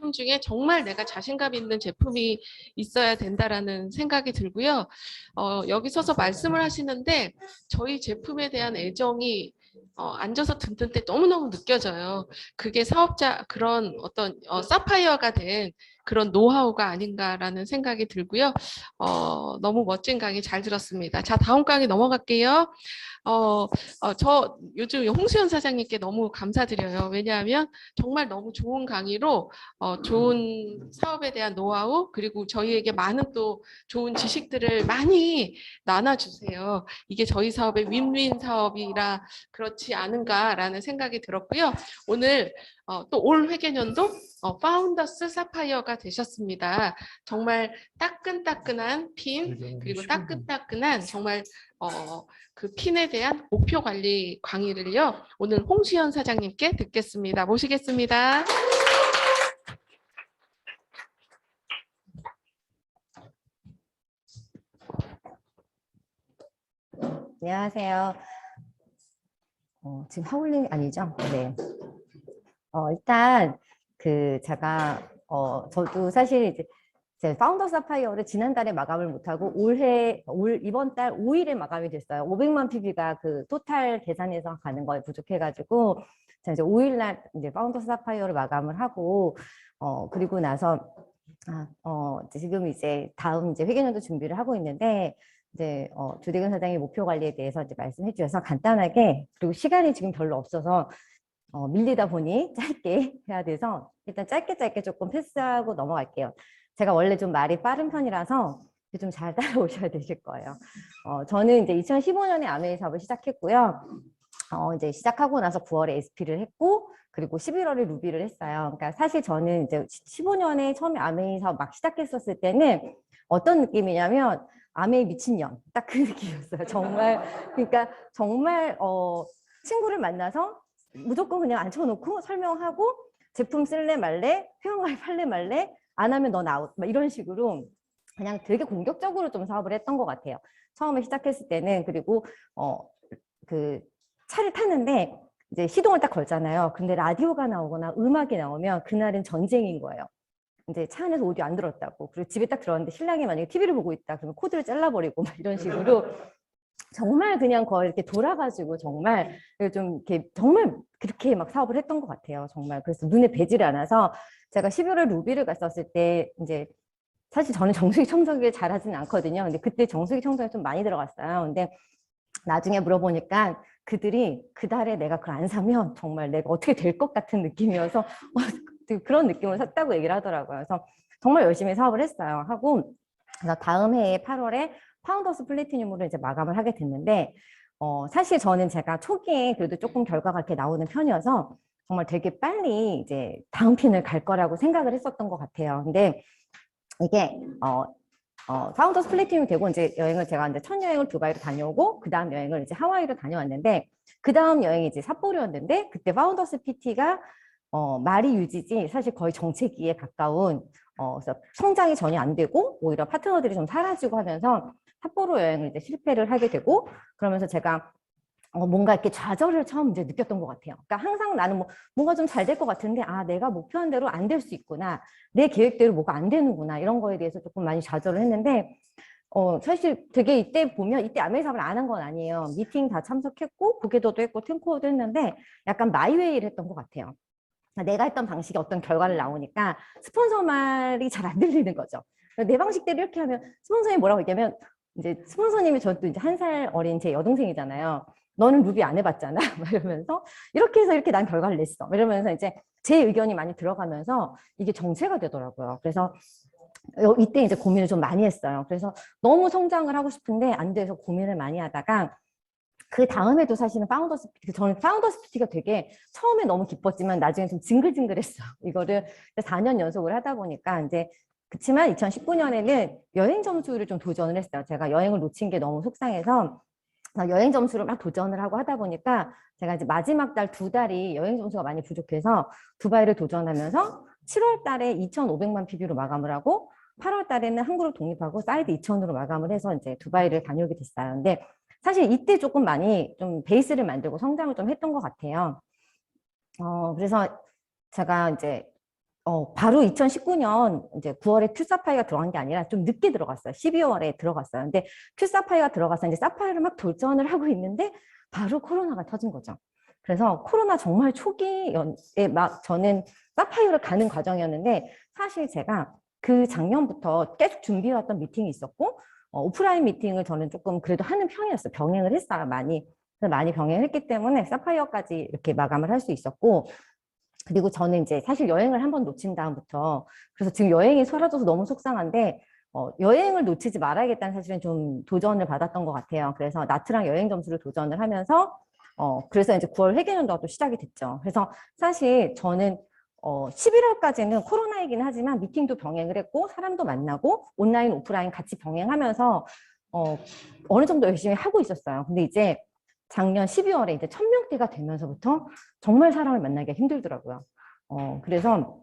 제품 중에 정말 내가 자신감 있는 제품이 있어야 된다라는 생각이 들고요. 여기 서서 말씀을 하시는데 저희 제품에 대한 애정이 앉아서 듣는 때 너무너무 느껴져요. 그게 사업자 그런 어떤 사파이어가 된 그런 노하우가 아닌가라는 생각이 들고요. 너무 멋진 강의 잘 들었습니다. 자, 다음 강의 넘어갈게요. 저 요즘 홍수연 사장님께 너무 감사드려요. 왜냐하면 정말 너무 좋은 강의로 좋은 사업에 대한 노하우 그리고 저희에게 많은 또 좋은 지식들을 많이 나눠주세요. 이게 저희 사업의 윈윈 사업이라 그렇지 않은가라는 생각이 들었고요. 오늘 또 올 회계년도 파운더스 사파이어가 되셨습니다. 정말 따끈따끈한 핀 그리고 따끈따끈한 정말 그 핀에 대한 목표 관리 강의를요. 오늘 홍수연 사장님께 듣겠습니다. 모시겠습니다. 안녕하세요. 지금 하울링 아니죠? 네. 일단 제가 저도 사실 이제 제 파운더 사파이어를 지난달에 마감을 못하고 이번 달 5일에 마감이 됐어요. 500만 PB가 그 토탈 계산해서 가는 거에 부족해가지고 제가 이제 5일 날 이제 파운더 사파이어를 마감을 하고 그리고 나서 지금 이제 다음 이제 회계년도 준비를 하고 있는데, 이제, 조대근 사장의 목표 관리에 대해서 이제 말씀해 주셔서 간단하게, 그리고 시간이 지금 별로 없어서, 밀리다 보니 짧게 해야 돼서, 일단 짧게 조금 패스하고 넘어갈게요. 제가 원래 좀 말이 빠른 편이라서 좀 잘 따라오셔야 되실 거예요. 저는 이제 2015년에 아메이 사업을 시작했고요. 이제 시작하고 나서 9월에 SP를 했고, 그리고 11월에 루비를 했어요. 그러니까 사실 저는 이제 15년에 처음에 아메이 사업 막 시작했었을 때는 어떤 느낌이냐면 아메이 미친년 딱 그 느낌이었어요. 정말 그러니까 정말 친구를 만나서 무조건 그냥 앉혀놓고 설명하고 제품 쓸래 말래, 회원가입 할래 말래, 안 하면 넌 아웃 막 이런 식으로 그냥 되게 공격적으로 좀 사업을 했던 것 같아요. 처음에 시작했을 때는. 그리고 그 차를 타는데 이제 시동을 딱 걸잖아요. 근데 라디오가 나오거나 음악이 나오면 그날은 전쟁인 거예요. 이제 차 안에서 오디오 안 들었다고. 그리고 집에 딱 들어왔는데 신랑이 만약에 TV를 보고 있다 그러면 코드를 잘라버리고 막 이런 식으로 정말 그냥 거의 이렇게 돌아가지고 정말 좀 이렇게 정말 그렇게 막 사업을 했던 것 같아요. 정말. 그래서 눈에 뵈지를 않아서 제가 11월에 루비를 갔었을 때 이제 사실 저는 정수기 청소기를 잘하지는 않거든요. 근데 그때 정수기 청소기 좀 많이 들어갔어요. 근데 나중에 물어보니까 그들이 그 달에 내가 그걸 안 사면 정말 내가 어떻게 될 것 같은 느낌이어서 그런 느낌을 샀다고 얘기를 하더라고요. 그래서 정말 열심히 사업을 했어요. 하고 그래서 다음 해에 8월에 파운더스 플래티늄으로 이제 마감을 하게 됐는데 사실 저는 제가 초기에 그래도 조금 결과가 이렇게 나오는 편이어서 정말 되게 빨리 이제 다음 핀을 갈 거라고 생각을 했었던 것 같아요. 근데 이게 파운더스 플래티늄이 되고 이제 여행을 제가 이제 첫 여행을 두바이로 다녀오고 그 다음 여행을 이제 하와이로 다녀왔는데 그 다음 여행이 이제 삿포로였는데 그때 파운더스 PT가 말이 유지지 사실 거의 정체기에 가까운 그래서 성장이 전혀 안 되고 오히려 파트너들이 좀 사라지고 하면서 삿포로 여행을 이제 실패를 하게 되고 그러면서 제가 뭔가 이렇게 좌절을 처음 이제 느꼈던 것 같아요. 그러니까 항상 나는 뭔가 좀 잘 될 것 같은데 내가 목표한 대로 안 될 수 있구나. 내 계획대로 뭐가 안 되는구나. 이런 거에 대해서 조금 많이 좌절을 했는데 사실 되게 이때 보면 이때 아메이 사업을 안 한 건 아니에요. 미팅 다 참석했고 고개도도 했고 팀코어도 했는데 약간 마이웨이를 했던 것 같아요. 내가 했던 방식이 어떤 결과를 나오니까 스폰서 말이 잘 안 들리는 거죠. 내 방식대로 이렇게 하면 스폰서님이 뭐라고 얘기하면 이제 스폰서님이 저도 이제 1살 어린 제 여동생이잖아요. 너는 루비 안 해봤잖아. 이러면서 이렇게 해서 이렇게 난 결과를 냈어. 이러면서 이제 제 의견이 많이 들어가면서 이게 정체가 되더라고요. 그래서 이때 이제 고민을 좀 많이 했어요. 그래서 너무 성장을 하고 싶은데 안 돼서 고민을 많이 하다가 그 다음에도 사실은 파운더스 PT, 저는 파운더스 PT가 되게 처음에 너무 기뻤지만 나중에 좀 징글징글했어. 이거를 4년 연속을 하다 보니까 이제 그렇지만 2019년에는 여행 점수를 좀 도전을 했어요. 제가 여행을 놓친 게 너무 속상해서 여행 점수를 막 도전을 하고 하다 보니까 제가 이제 마지막 달 2달이 여행 점수가 많이 부족해서 두바이를 도전하면서 7월 달에 2,500만 PB로 마감을 하고 8월 달에는 한국으로 독립하고 사이드 2,000으로 마감을 해서 이제 두바이를 다녀오게 됐어요. 근데 사실 이때 조금 많이 좀 베이스를 만들고 성장을 좀 했던 것 같아요. 그래서 제가 이제 바로 2019년 이제 9월에 큐사파이가 들어간 게 아니라 좀 늦게 들어갔어요. 12월에 들어갔어요. 근데 큐사파이가 들어가서 이제 사파이를 막 도전을 하고 있는데 바로 코로나가 터진 거죠. 그래서 코로나 정말 초기에 막 저는 사파이어를 가는 과정이었는데 사실 제가 그 작년부터 계속 준비해왔던 미팅이 있었고 오프라인 미팅을 저는 조금 그래도 하는 편이었어요. 병행을 했어요. 많이 병행을 했기 때문에 사파이어까지 이렇게 마감을 할 수 있었고 그리고 저는 이제 사실 여행을 한번 놓친 다음부터 그래서 지금 여행이 사라져서 너무 속상한데 여행을 놓치지 말아야겠다는 사실은 좀 도전을 받았던 것 같아요. 그래서 나트랑 여행 점수를 도전을 하면서 그래서 이제 9월 회계연도가 또 시작이 됐죠. 그래서 사실 저는 11월까지는 코로나이긴 하지만 미팅도 병행을 했고 사람도 만나고 온라인 오프라인 같이 병행하면서 어느 정도 열심히 하고 있었어요. 근데 이제 작년 12월에 이제 1000명대가 되면서부터 정말 사람을 만나기가 힘들더라고요. 그래서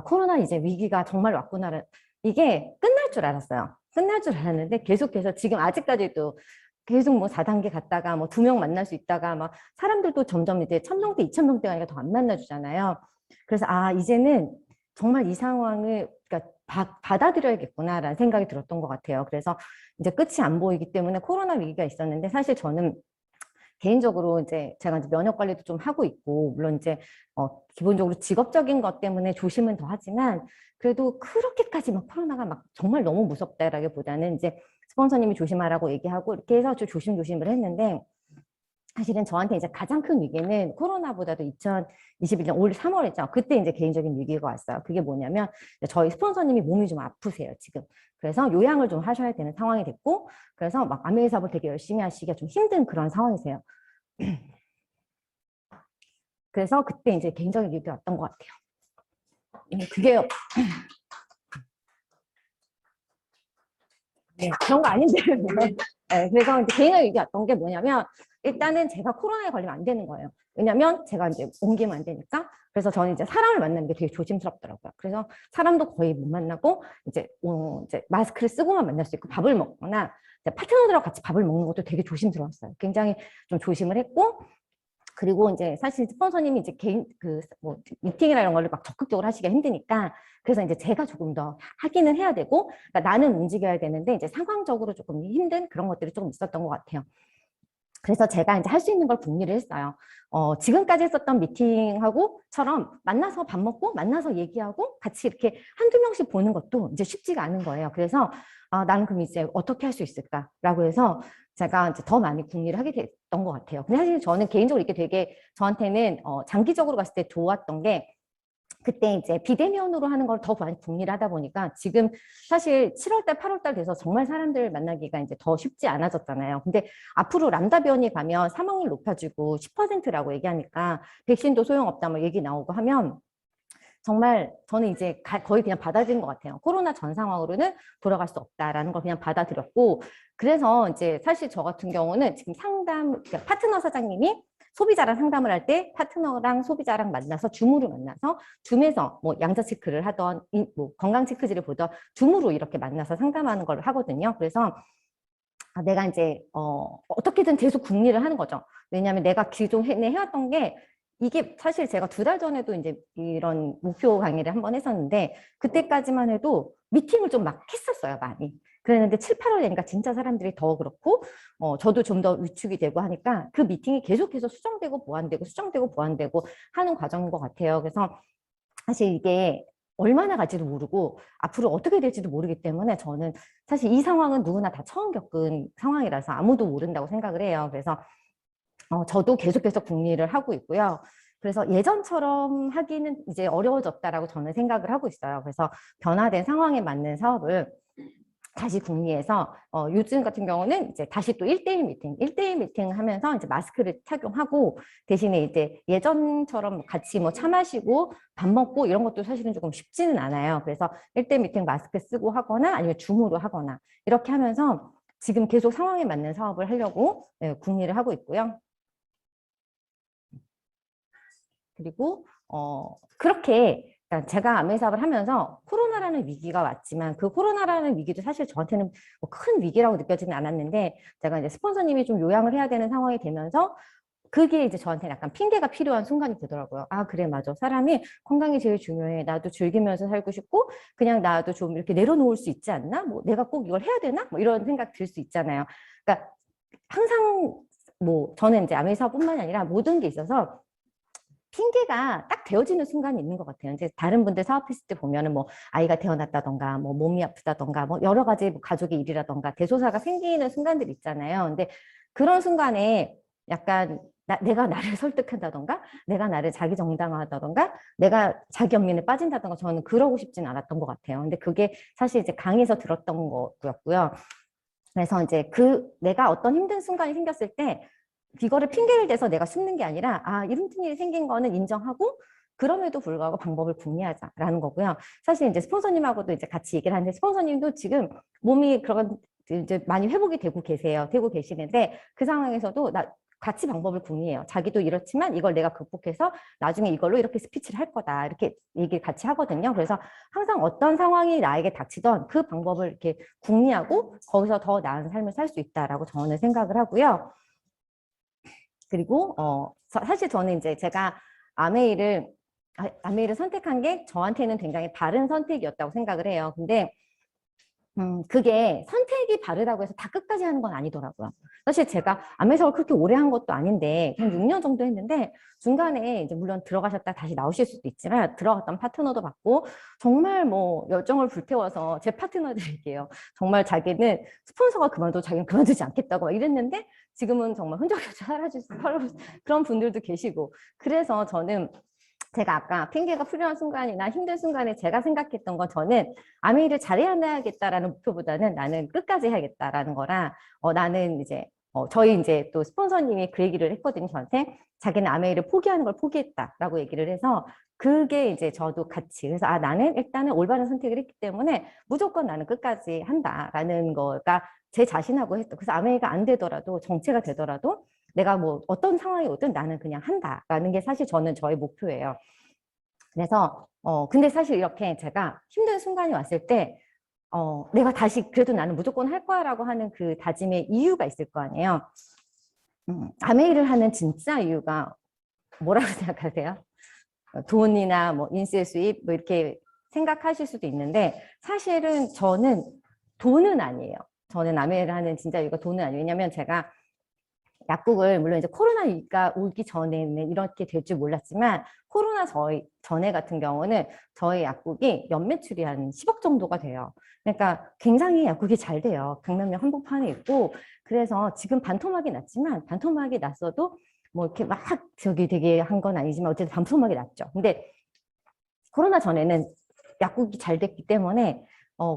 코로나 이제 위기가 정말 왔구나. 이게 끝날 줄 알았어요. 끝날 줄 알았는데 계속해서 지금 아직까지도 계속 뭐 4단계 갔다가 뭐 2명 만날 수 있다가 막 사람들도 점점 이제 1000명대, 2000명대가 아니라 더 안 만나주잖아요. 그래서 이제는 정말 이 상황을 그러니까 받아들여야겠구나라는 생각이 들었던 것 같아요. 그래서 이제 끝이 안 보이기 때문에 코로나 위기가 있었는데 사실 저는 개인적으로 이제 제가 이제 면역 관리도 좀 하고 있고, 물론 이제 기본적으로 직업적인 것 때문에 조심은 더 하지만, 그래도 그렇게까지 막 코로나가 막 정말 너무 무섭다라기보다는 이제 스폰서님이 조심하라고 얘기하고 이렇게 해서 좀 조심조심을 했는데, 사실은 저한테 이제 가장 큰 위기는 코로나보다도 2021년 올 3월이죠. 그때 이제 개인적인 위기가 왔어요. 그게 뭐냐면 저희 스폰서님이 몸이 좀 아프세요, 지금. 그래서 요양을 좀 하셔야 되는 상황이 됐고, 그래서 막 아메이 사업을 되게 열심히 하시기가 좀 힘든 그런 상황이세요. 그래서 그때 이제 개인적인 위기가 왔던 것 같아요. 그게 네, 그런 거 아닌데. 네, 그래서 이제 개인적인 위기가 왔던 게 뭐냐면 일단은 제가 코로나에 걸리면 안 되는 거예요. 왜냐면 제가 이제 옮기면 안 되니까. 그래서 저는 이제 사람을 만나는 게 되게 조심스럽더라고요. 그래서 사람도 거의 못 만나고 이제 마스크를 쓰고만 만날 수 있고 밥을 먹거나 파트너들하고 같이 밥을 먹는 것도 되게 조심스러웠어요. 굉장히 좀 조심을 했고, 그리고 이제 사실 스폰서님이 이제 개인 뭐 미팅이나 이런 거를 막 적극적으로 하시기가 힘드니까, 그래서 이제 제가 조금 더 하기는 해야 되고, 그러니까 나는 움직여야 되는데 이제 상황적으로 조금 힘든 그런 것들이 조금 있었던 것 같아요. 그래서 제가 이제 할 수 있는 걸 궁리를 했어요. 지금까지 했었던 미팅하고처럼 만나서 밥 먹고 만나서 얘기하고 같이 이렇게 한두 명씩 보는 것도 이제 쉽지가 않은 거예요. 그래서 나는 그럼 이제 어떻게 할 수 있을까라고 해서 제가 이제 더 많이 궁리를 하게 됐던 것 같아요. 근데 사실 저는 개인적으로 이렇게 되게 저한테는 장기적으로 봤을 때 좋았던 게, 그때 이제 비대면으로 하는 걸 더 많이 궁리를 하다 보니까 지금 사실 7월달, 8월달 돼서 정말 사람들 만나기가 이제 더 쉽지 않아졌잖아요. 근데 앞으로 람다 변이 가면 사망률 높아지고 10%라고 얘기하니까 백신도 소용없다 뭐 얘기 나오고 하면 정말 저는 이제 거의 그냥 받아들인 것 같아요. 코로나 전 상황으로는 돌아갈 수 없다라는 걸 그냥 받아들였고, 그래서 이제 사실 저 같은 경우는 지금 그러니까 파트너 사장님이 소비자랑 상담을 할 때 파트너랑 소비자랑 만나서 줌으로 만나서 줌에서 뭐 양자 체크를 하던 뭐 건강 체크지를 보던 줌으로 이렇게 만나서 상담하는 걸 하거든요. 그래서 내가 이제 어떻게든 계속 궁리를 하는 거죠. 왜냐하면 내가 기존에 해왔던 게, 이게 사실 제가 2달 전에도 이제 이런 목표 강의를 한번 했었는데 그때까지만 해도 미팅을 좀 막 했었어요, 많이. 그랬는데 7, 8월 되니까 진짜 사람들이 더 그렇고 저도 좀 더 위축이 되고 하니까 그 미팅이 계속해서 수정되고 보완되고 수정되고 보완되고 하는 과정인 것 같아요. 그래서 사실 이게 얼마나 갈지도 모르고 앞으로 어떻게 될지도 모르기 때문에 저는 사실 이 상황은 누구나 다 처음 겪은 상황이라서 아무도 모른다고 생각을 해요. 그래서 저도 계속해서 궁리를 하고 있고요. 그래서 예전처럼 하기는 이제 어려워졌다라고 저는 생각을 하고 있어요. 그래서 변화된 상황에 맞는 사업을 다시 궁리해서 요즘 같은 경우는 이제 다시 또 1대1 미팅 하면서 이제 마스크를 착용하고, 대신에 이제 예전처럼 같이 뭐 차 마시고 밥 먹고 이런 것도 사실은 조금 쉽지는 않아요. 그래서 1대1 미팅 마스크 쓰고 하거나 아니면 줌으로 하거나 이렇게 하면서 지금 계속 상황에 맞는 사업을 하려고 궁리를 하고 있고요. 그리고 그렇게 제가 아메 사업을 하면서 코로나라는 위기가 왔지만 그 코로나라는 위기도 사실 저한테는 뭐 큰 위기라고 느껴지는 않았는데, 제가 이제 스폰서님이 좀 요양을 해야 되는 상황이 되면서 그게 이제 저한테 약간 핑계가 필요한 순간이 되더라고요. 아, 그래, 맞아. 사람이 건강이 제일 중요해. 나도 즐기면서 살고 싶고 그냥 나도 좀 이렇게 내려놓을 수 있지 않나? 뭐 내가 꼭 이걸 해야 되나? 뭐 이런 생각 들 수 있잖아요. 그러니까 항상 뭐 저는 이제 아메 사업뿐만이 아니라 모든 게 있어서 핑계가 딱 되어지는 순간이 있는 것 같아요. 이제 다른 분들 사업했을 때 보면은 뭐 아이가 태어났다던가 뭐 몸이 아프다던가 뭐 여러 가지 뭐 가족의 일이라던가 대소사가 생기는 순간들이 있잖아요. 근데 그런 순간에 약간 내가 나를 설득한다던가 내가 나를 자기 정당화하다던가 내가 자기 연민에 빠진다던가 저는 그러고 싶진 않았던 것 같아요. 근데 그게 사실 이제 강의에서 들었던 거였고요. 그래서 이제 내가 어떤 힘든 순간이 생겼을 때 이거를 핑계를 대서 내가 숨는 게 아니라 이런 일이 생긴 거는 인정하고 그럼에도 불구하고 방법을 궁리하자라는 거고요. 사실 이제 스폰서님하고도 이제 같이 얘기를 하는데 스폰서님도 지금 몸이 그런 이제 많이 회복이 되고 계시는데 그 상황에서도 같이 방법을 궁리해요. 자기도 이렇지만 이걸 내가 극복해서 나중에 이걸로 이렇게 스피치를 할 거다. 이렇게 얘기를 같이 하거든요. 그래서 항상 어떤 상황이 나에게 닥치던 그 방법을 이렇게 궁리하고 거기서 더 나은 삶을 살 수 있다라고 저는 생각을 하고요. 그리고 사실 저는 이제 제가 아메이를 선택한 게 저한테는 굉장히 바른 선택이었다고 생각을 해요. 근데 그게 선택이 바르다고 해서 다 끝까지 하는 건 아니더라고요. 사실 제가 아메사를 그렇게 오래 한 것도 아닌데 그냥 6년 정도 했는데 중간에 이제 물론 들어가셨다 다시 나오실 수도 있지만 들어갔던 파트너도 받고 정말 뭐 열정을 불태워서 제 파트너들에게요. 정말 자기는 스폰서가 그만둬도 자기는 그만두지 않겠다고 막 이랬는데 지금은 정말 흔적이 없이 사라질 그런 분들도 계시고 그래서 저는 제가 아까 핑계가 필요한 순간이나 힘든 순간에 제가 생각했던 건 저는 아메이를 잘해야겠다라는 목표보다는 나는 끝까지 해야겠다라는 거라 나는 이제 저희 이제 또 스폰서님이 그 얘기를 했거든요. 저한테 자기는 아메이를 포기하는 걸 포기했다라고 얘기를 해서 그게 이제 저도 같이 그래서 나는 일단은 올바른 선택을 했기 때문에 무조건 나는 끝까지 한다라는 거가 제 자신하고 했던 그래서 아메이가 안 되더라도 정체가 되더라도 내가 뭐 어떤 상황이 오든 나는 그냥 한다라는 게 사실 저는 저의 목표예요. 그래서 근데 사실 이렇게 제가 힘든 순간이 왔을 때 내가 다시 그래도 나는 무조건 할 거야라고 하는 그 다짐의 이유가 있을 거 아니에요. 아메이를 하는 진짜 이유가 뭐라고 생각하세요? 돈이나 뭐 인세 수입 뭐 이렇게 생각하실 수도 있는데 사실은 저는 돈은 아니에요. 저는 아메이를 하는 진짜 이유가 돈은 아니에요. 왜냐면 제가 약국을 물론 이제 코로나가 오기 전에는 이렇게 될 줄 몰랐지만 코로나 전에 같은 경우는 저희 약국이 연매출이 한 10억 정도가 돼요. 그러니까 굉장히 약국이 잘 돼요. 강남역 한복판에 있고 그래서 지금 반토막이 났지만 반토막이 났어도 뭐 이렇게 막 저기 되게 한 건 아니지만 어쨌든 반토막이 났죠. 근데 코로나 전에는 약국이 잘 됐기 때문에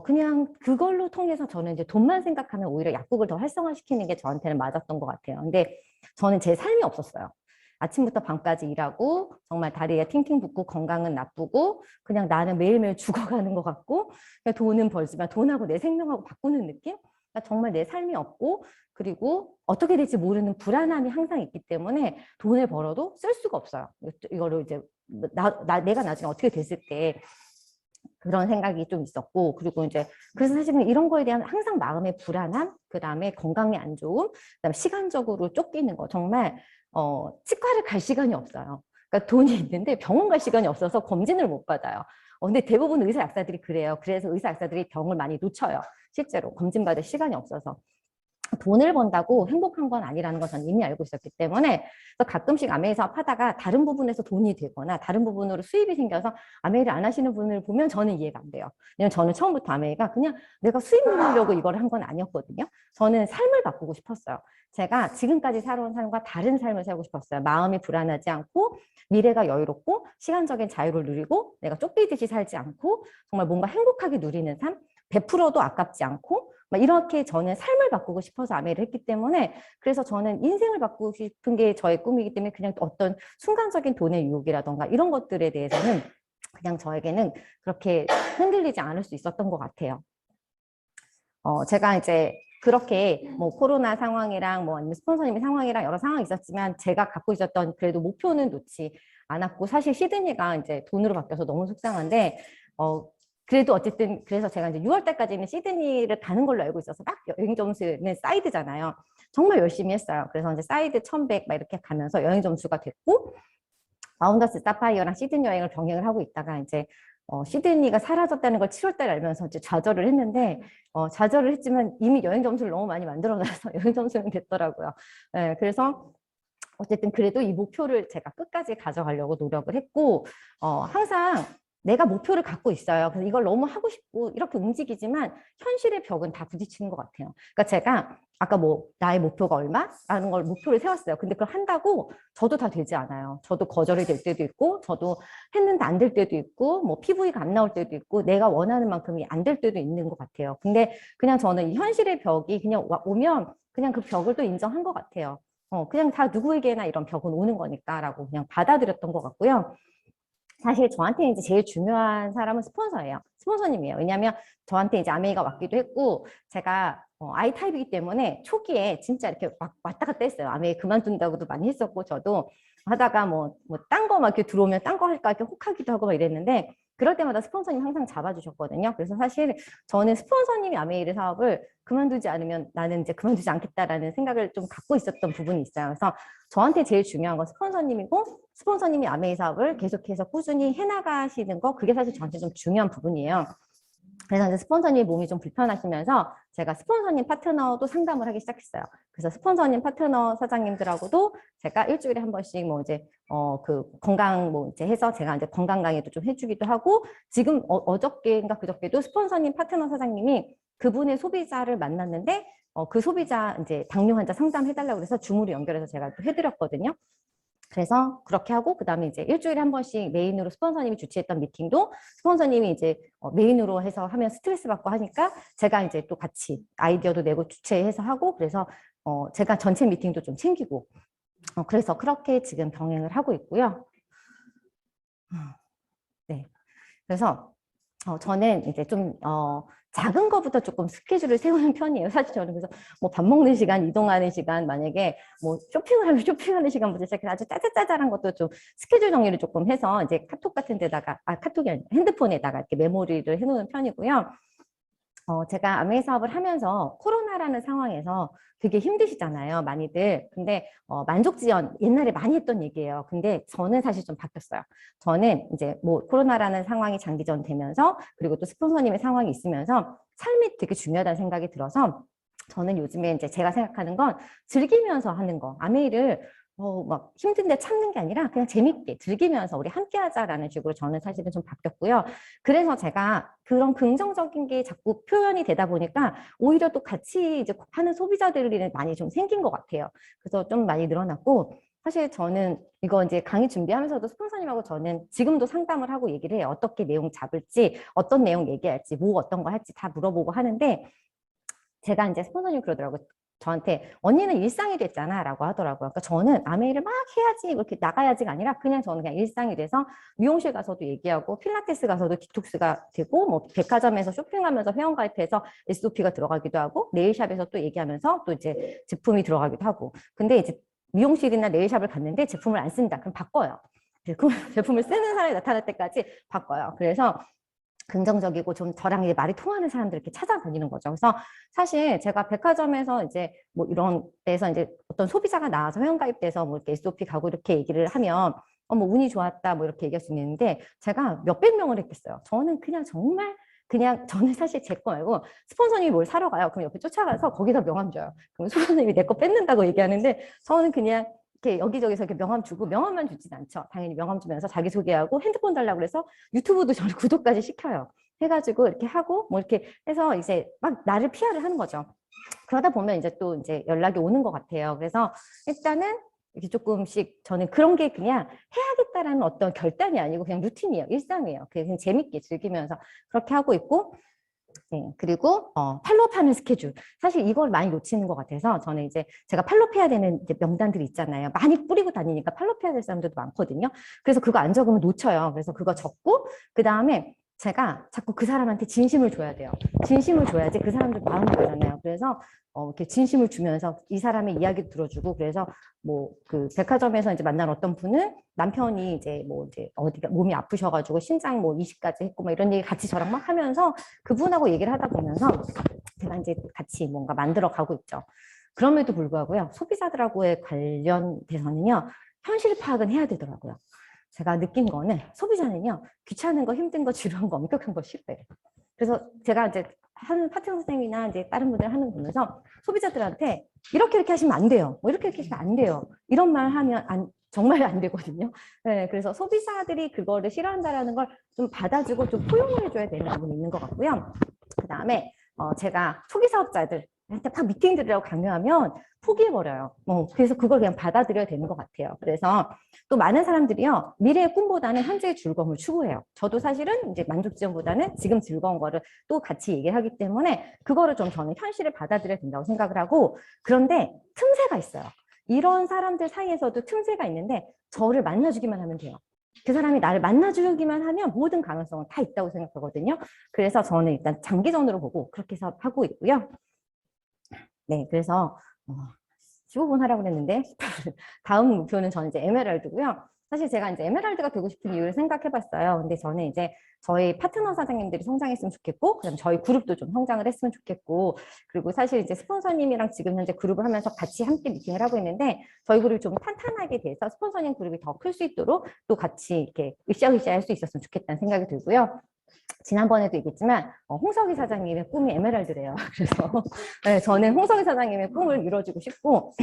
그냥 그걸로 통해서 저는 이제 돈만 생각하면 오히려 약국을 더 활성화시키는 게 저한테는 맞았던 것 같아요. 근데 저는 제 삶이 없었어요. 아침부터 밤까지 일하고 정말 다리에 팅팅 붓고 건강은 나쁘고 그냥 나는 매일매일 죽어가는 것 같고 그냥 돈은 벌지만 돈하고 내 생명하고 바꾸는 느낌? 그러니까 정말 내 삶이 없고 그리고 어떻게 될지 모르는 불안함이 항상 있기 때문에 돈을 벌어도 쓸 수가 없어요. 이거를 이제 내가 나중에 어떻게 됐을 때 그런 생각이 좀 있었고 그리고 이제 그래서 사실은 이런 거에 대한 항상 마음의 불안함 그다음에 건강에 안 좋음 그다음에 시간적으로 쫓기는 거 정말 치과를 갈 시간이 없어요. 그러니까 돈이 있는데 병원 갈 시간이 없어서 검진을 못 받아요. 근데 대부분 의사 약사들이 그래요. 그래서 의사 약사들이 병을 많이 놓쳐요. 실제로 검진 받을 시간이 없어서. 돈을 번다고 행복한 건 아니라는 걸 저는 이미 알고 있었기 때문에 가끔씩 아메이 사업 하다가 다른 부분에서 돈이 되거나 다른 부분으로 수입이 생겨서 아메이를 안 하시는 분을 보면 저는 이해가 안 돼요. 왜냐면 저는 처음부터 아메이가 그냥 내가 수입 누리려고 이걸 한 건 아니었거든요. 저는 삶을 바꾸고 싶었어요. 제가 지금까지 살아온 삶과 다른 삶을 살고 싶었어요. 마음이 불안하지 않고 미래가 여유롭고 시간적인 자유를 누리고 내가 쫓기듯이 살지 않고 정말 뭔가 행복하게 누리는 삶 베풀어도 아깝지 않고 막 이렇게 저는 삶을 바꾸고 싶어서 아메이를 했기 때문에 그래서 저는 인생을 바꾸고 싶은 게 저의 꿈이기 때문에 그냥 어떤 순간적인 돈의 유혹이라던가 이런 것들에 대해서는 그냥 저에게는 그렇게 흔들리지 않을 수 있었던 것 같아요. 제가 이제 그렇게 뭐 코로나 상황이랑 뭐 아니면 스폰서님의 상황이랑 여러 상황이 있었지만 제가 갖고 있었던 그래도 목표는 놓지 않았고 사실 시드니가 이제 돈으로 바뀌어서 너무 속상한데 그래도 어쨌든 그래서 제가 이제 6월 달까지는 시드니를 가는 걸로 알고 있어서 막 여행 점수는 사이드잖아요. 정말 열심히 했어요. 그래서 이제 사이드 1100 막 이렇게 가면서 여행 점수가 됐고 바운더스 사파이어랑 시드니 여행을 병행을 하고 있다가 이제 시드니가 사라졌다는 걸 7월 달에 알면서 이제 좌절을 했는데 좌절을 했지만 이미 여행 점수를 너무 많이 만들어놔서 여행 점수는 됐더라고요. 네, 그래서 어쨌든 그래도 이 목표를 제가 끝까지 가져가려고 노력을 했고 항상 내가 목표를 갖고 있어요. 그래서 이걸 너무 하고 싶고 이렇게 움직이지만 현실의 벽은 다 부딪히는 것 같아요. 그러니까 제가 아까 뭐 나의 목표가 얼마라는 걸 목표를 세웠어요. 근데 그걸 한다고 저도 다 되지 않아요. 저도 거절이 될 때도 있고 저도 했는데 안 될 때도 있고 뭐 PV가 안 나올 때도 있고 내가 원하는 만큼이 안 될 때도 있는 것 같아요. 근데 그냥 저는 이 현실의 벽이 그냥 오면 그냥 그 벽을 또 인정한 것 같아요. 그냥 다 누구에게나 이런 벽은 오는 거니까라고 그냥 받아들였던 것 같고요. 사실 저한테 이제 제일 중요한 사람은 스폰서예요. 스폰서님이에요. 왜냐하면 저한테 이제 아메이가 왔기도 했고 제가 I타입이기 때문에 초기에 진짜 이렇게 왔다 갔다 했어요. 아메이 그만둔다고도 많이 했었고 저도 하다가 뭐 딴 거 막 이렇게 들어오면 딴 거 할까 이렇게 혹하기도 하고 막 이랬는데 그럴 때마다 스폰서님 항상 잡아주셨거든요. 그래서 사실 저는 스폰서님이 아메이를 사업을 그만두지 않으면 나는 이제 그만두지 않겠다라는 생각을 좀 갖고 있었던 부분이 있어요. 그래서 저한테 제일 중요한 건 스폰서님이고 스폰서님이 아메이 사업을 계속해서 꾸준히 해나가시는 거 그게 사실 저한테 좀 중요한 부분이에요. 그래서 이제 스폰서님 몸이 좀 불편하시면서 제가 스폰서님 파트너도 상담을 하기 시작했어요. 그래서 스폰서님 파트너 사장님들하고도 제가 일주일에 한 번씩 뭐 이제 그 건강 뭐 이제 해서 제가 이제 건강 강의도 좀 해주기도 하고, 지금 어저께인가 그저께도 스폰서님 파트너 사장님이 그분의 소비자를 만났는데 그 소비자 이제 당뇨 환자 상담해달라고 해서 줌으로 연결해서 제가 또 해드렸거든요. 그래서 그렇게 하고, 그다음에 이제 일주일에 한 번씩 메인으로 스폰서님이 주최했던 미팅도 스폰서님이 이제 메인으로 해서 하면 스트레스 받고 하니까 제가 이제 또 같이 아이디어도 내고 주최해서 하고, 그래서 제가 전체 미팅도 좀 챙기고, 그래서 그렇게 지금 병행을 하고 있고요. 네. 그래서 저는 이제 좀 작은 거부터 조금 스케줄을 세우는 편이에요. 사실 저는 그래서 뭐 밥 먹는 시간, 이동하는 시간, 만약에 뭐 쇼핑을 하면 쇼핑하는 시간부터 시작해서 아주 짜잘짜잘한 것도 좀 스케줄 정리를 조금 해서 이제 카톡 같은 데다가, 카톡이 아니라 핸드폰에다가 이렇게 메모리를 해놓는 편이고요. 제가 아메이 사업을 하면서 코로나라는 상황에서 되게 힘드시잖아요, 많이들. 근데 만족 지연 옛날에 많이 했던 얘기예요. 근데 저는 사실 좀 바뀌었어요. 저는 이제 뭐 코로나라는 상황이 장기전 되면서, 그리고 또 스폰서님의 상황이 있으면서 삶이 되게 중요하다는 생각이 들어서, 저는 요즘에 이제 제가 생각하는 건 즐기면서 하는 거. 아메이를 막 힘든데 참는 게 아니라 그냥 재밌게 즐기면서 우리 함께 하자라는 식으로 저는 사실은 좀 바뀌었고요. 그래서 제가 그런 긍정적인 게 자꾸 표현이 되다 보니까 오히려 또 같이 이제 하는 소비자들이 많이 좀 생긴 것 같아요. 그래서 좀 많이 늘어났고, 사실 저는 이거 이제 강의 준비하면서도 스폰서님하고 저는 지금도 상담을 하고 얘기를 해요. 어떻게 내용 잡을지, 어떤 내용 얘기할지, 뭐 어떤 거 할지 다 물어보고 하는데, 제가 이제 스폰서님 그러더라고요. 저한테 언니는 일상이 됐잖아 라고 하더라고요. 그러니까 저는 아메이를 막 해야지 이렇게 나가야지가 아니라 그냥 저는 그냥 일상이 돼서 미용실 가서도 얘기하고 필라테스 가서도 디톡스가 되고, 뭐 백화점에서 쇼핑하면서 회원가입해서 SOP가 들어가기도 하고, 네일샵에서 또 얘기하면서 또 이제 제품이 들어가기도 하고. 근데 이제 미용실이나 네일샵을 갔는데 제품을 안 쓴다, 그럼 바꿔요. 제품을 쓰는 사람이 나타날 때까지 바꿔요. 그래서 긍정적이고 좀 저랑 이제 말이 통하는 사람들 이렇게 찾아다니는 거죠. 그래서 사실 제가 백화점에서 이제 뭐 이런 데서 이제 어떤 소비자가 나와서 회원가입돼서 뭐 이렇게 SOP 가고 이렇게 얘기를 하면 뭐 운이 좋았다 뭐 이렇게 얘기할 수 있는데, 제가 몇백 명을 했겠어요. 저는 그냥 정말 그냥 저는 사실 제 거 말고 스폰서님이 뭘 사러 가요. 그럼 옆에 쫓아가서 거기다 명함 줘요. 그럼 스폰서님이 내 거 뺏는다고 얘기하는데, 저는 그냥 이렇게 여기저기서 이렇게 명함 주고, 명함만 주진 않죠. 당연히 명함 주면서 자기소개하고 핸드폰 달라고 그래서 유튜브도 저를 구독까지 시켜요. 해가지고 이렇게 하고 뭐 이렇게 해서 이제 막 나를 PR을 하는 거죠. 그러다 보면 이제 또 이제 연락이 오는 것 같아요. 그래서 일단은 이렇게 조금씩 저는 그런 게 그냥 해야겠다라는 어떤 결단이 아니고 그냥 루틴이에요. 일상이에요. 그냥 재밌게 즐기면서 그렇게 하고 있고, 네, 그리고 팔로우하는 스케줄. 사실 이걸 많이 놓치는 것 같아서 저는 이제 제가 팔로우해야 되는 이제 명단들이 있잖아요. 많이 뿌리고 다니니까 팔로우해야 될 사람들도 많거든요. 그래서 그거 안 적으면 놓쳐요. 그래서 그거 적고, 그 다음에 제가 자꾸 그 사람한테 진심을 줘야 돼요. 진심을 줘야지 그 사람들 마음이 가잖아요. 그래서 이렇게 진심을 주면서 이 사람의 이야기도 들어주고, 그래서 뭐 그 백화점에서 이제 만난 어떤 분은 남편이 이제 뭐 이제 어디가 몸이 아프셔가지고 신장 뭐 이식까지 했고 뭐 이런 얘기 같이 저랑 막 하면서 그분하고 얘기를 하다 보면서 제가 이제 같이 뭔가 만들어 가고 있죠. 그럼에도 불구하고요, 소비자들하고의 관련돼서는요, 현실 파악은 해야 되더라고요. 제가 느낀 거는 소비자는요, 귀찮은 거, 힘든 거, 지루한 거, 엄격한 거 싫어해요. 그래서 제가 이제 하는 파트너 선생님이나 이제 다른 분들 하는 거 보면서 소비자들한테 이렇게 하시면 안 돼요. 뭐 이렇게 하시면 안 돼요. 이런 말 하면 정말 안 되거든요. 네, 그래서 소비자들이 그거를 싫어한다라는 걸 좀 받아주고 좀 포용을 해줘야 되는 부분이 있는 것 같고요. 그 다음에 제가 초기 사업자들한테 막 미팅 들으라고 강요하면 포기해버려요. 그래서 그걸 그냥 받아들여야 되는 것 같아요. 그래서 또 많은 사람들이요, 미래의 꿈보다는 현재의 즐거움을 추구해요. 저도 사실은 이제 만족 지원보다는 지금 즐거운 거를 또 같이 얘기하기 때문에 그거를 좀 저는 현실을 받아들여야 된다고 생각을 하고, 그런데 틈새가 있어요. 이런 사람들 사이에서도 틈새가 있는데 저를 만나주기만 하면 돼요. 그 사람이 나를 만나주기만 하면 모든 가능성은 다 있다고 생각하거든요. 그래서 저는 일단 장기전으로 보고 그렇게 해서 하고 있고요. 네, 그래서 15분 하라고 그랬는데 다음 목표는 저는 이제 에메랄드고요. 사실 제가 이제 에메랄드가 되고 싶은 이유를 생각해봤어요. 근데 저는 이제 저희 파트너 사장님들이 성장했으면 좋겠고, 그다음 저희 그룹도 좀 성장을 했으면 좋겠고, 그리고 사실 이제 스폰서님이랑 지금 현재 그룹을 하면서 같이 함께 미팅을 하고 있는데, 저희 그룹이 좀 탄탄하게 돼서 스폰서님 그룹이 더 클 수 있도록 또 같이 이렇게 으쌰으쌰 할 수 있었으면 좋겠다는 생각이 들고요. 지난번에도 얘기했지만 홍석희 사장님의 꿈이 에메랄드래요. 그래서 네, 저는 홍석희 사장님의 꿈을 이뤄주고 싶고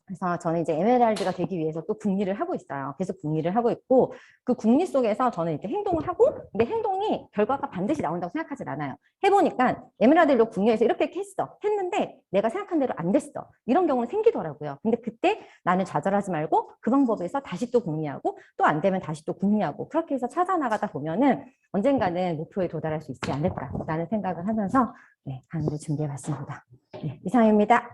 그래서 저는 이제 에메랄드가 되기 위해서 또 궁리를 하고 있어요. 계속 궁리를 하고 있고 그 궁리 속에서 저는 이렇게 행동을 하고 근데 행동이 결과가 반드시 나온다고 생각하진 않아요. 해보니까 에메랄드로 궁리해서 이렇게 했는데 내가 생각한 대로 안 됐어. 이런 경우는 생기더라고요. 근데 그때 나는 좌절하지 말고 그 방법에서 다시 또 궁리하고 또 안 되면 다시 또 궁리하고 그렇게 해서 찾아나가다 보면은 언젠가는 목표에 도달할 수 있지 않을까라는 생각을 하면서 네, 강의를 준비해 봤습니다. 네, 이상입니다.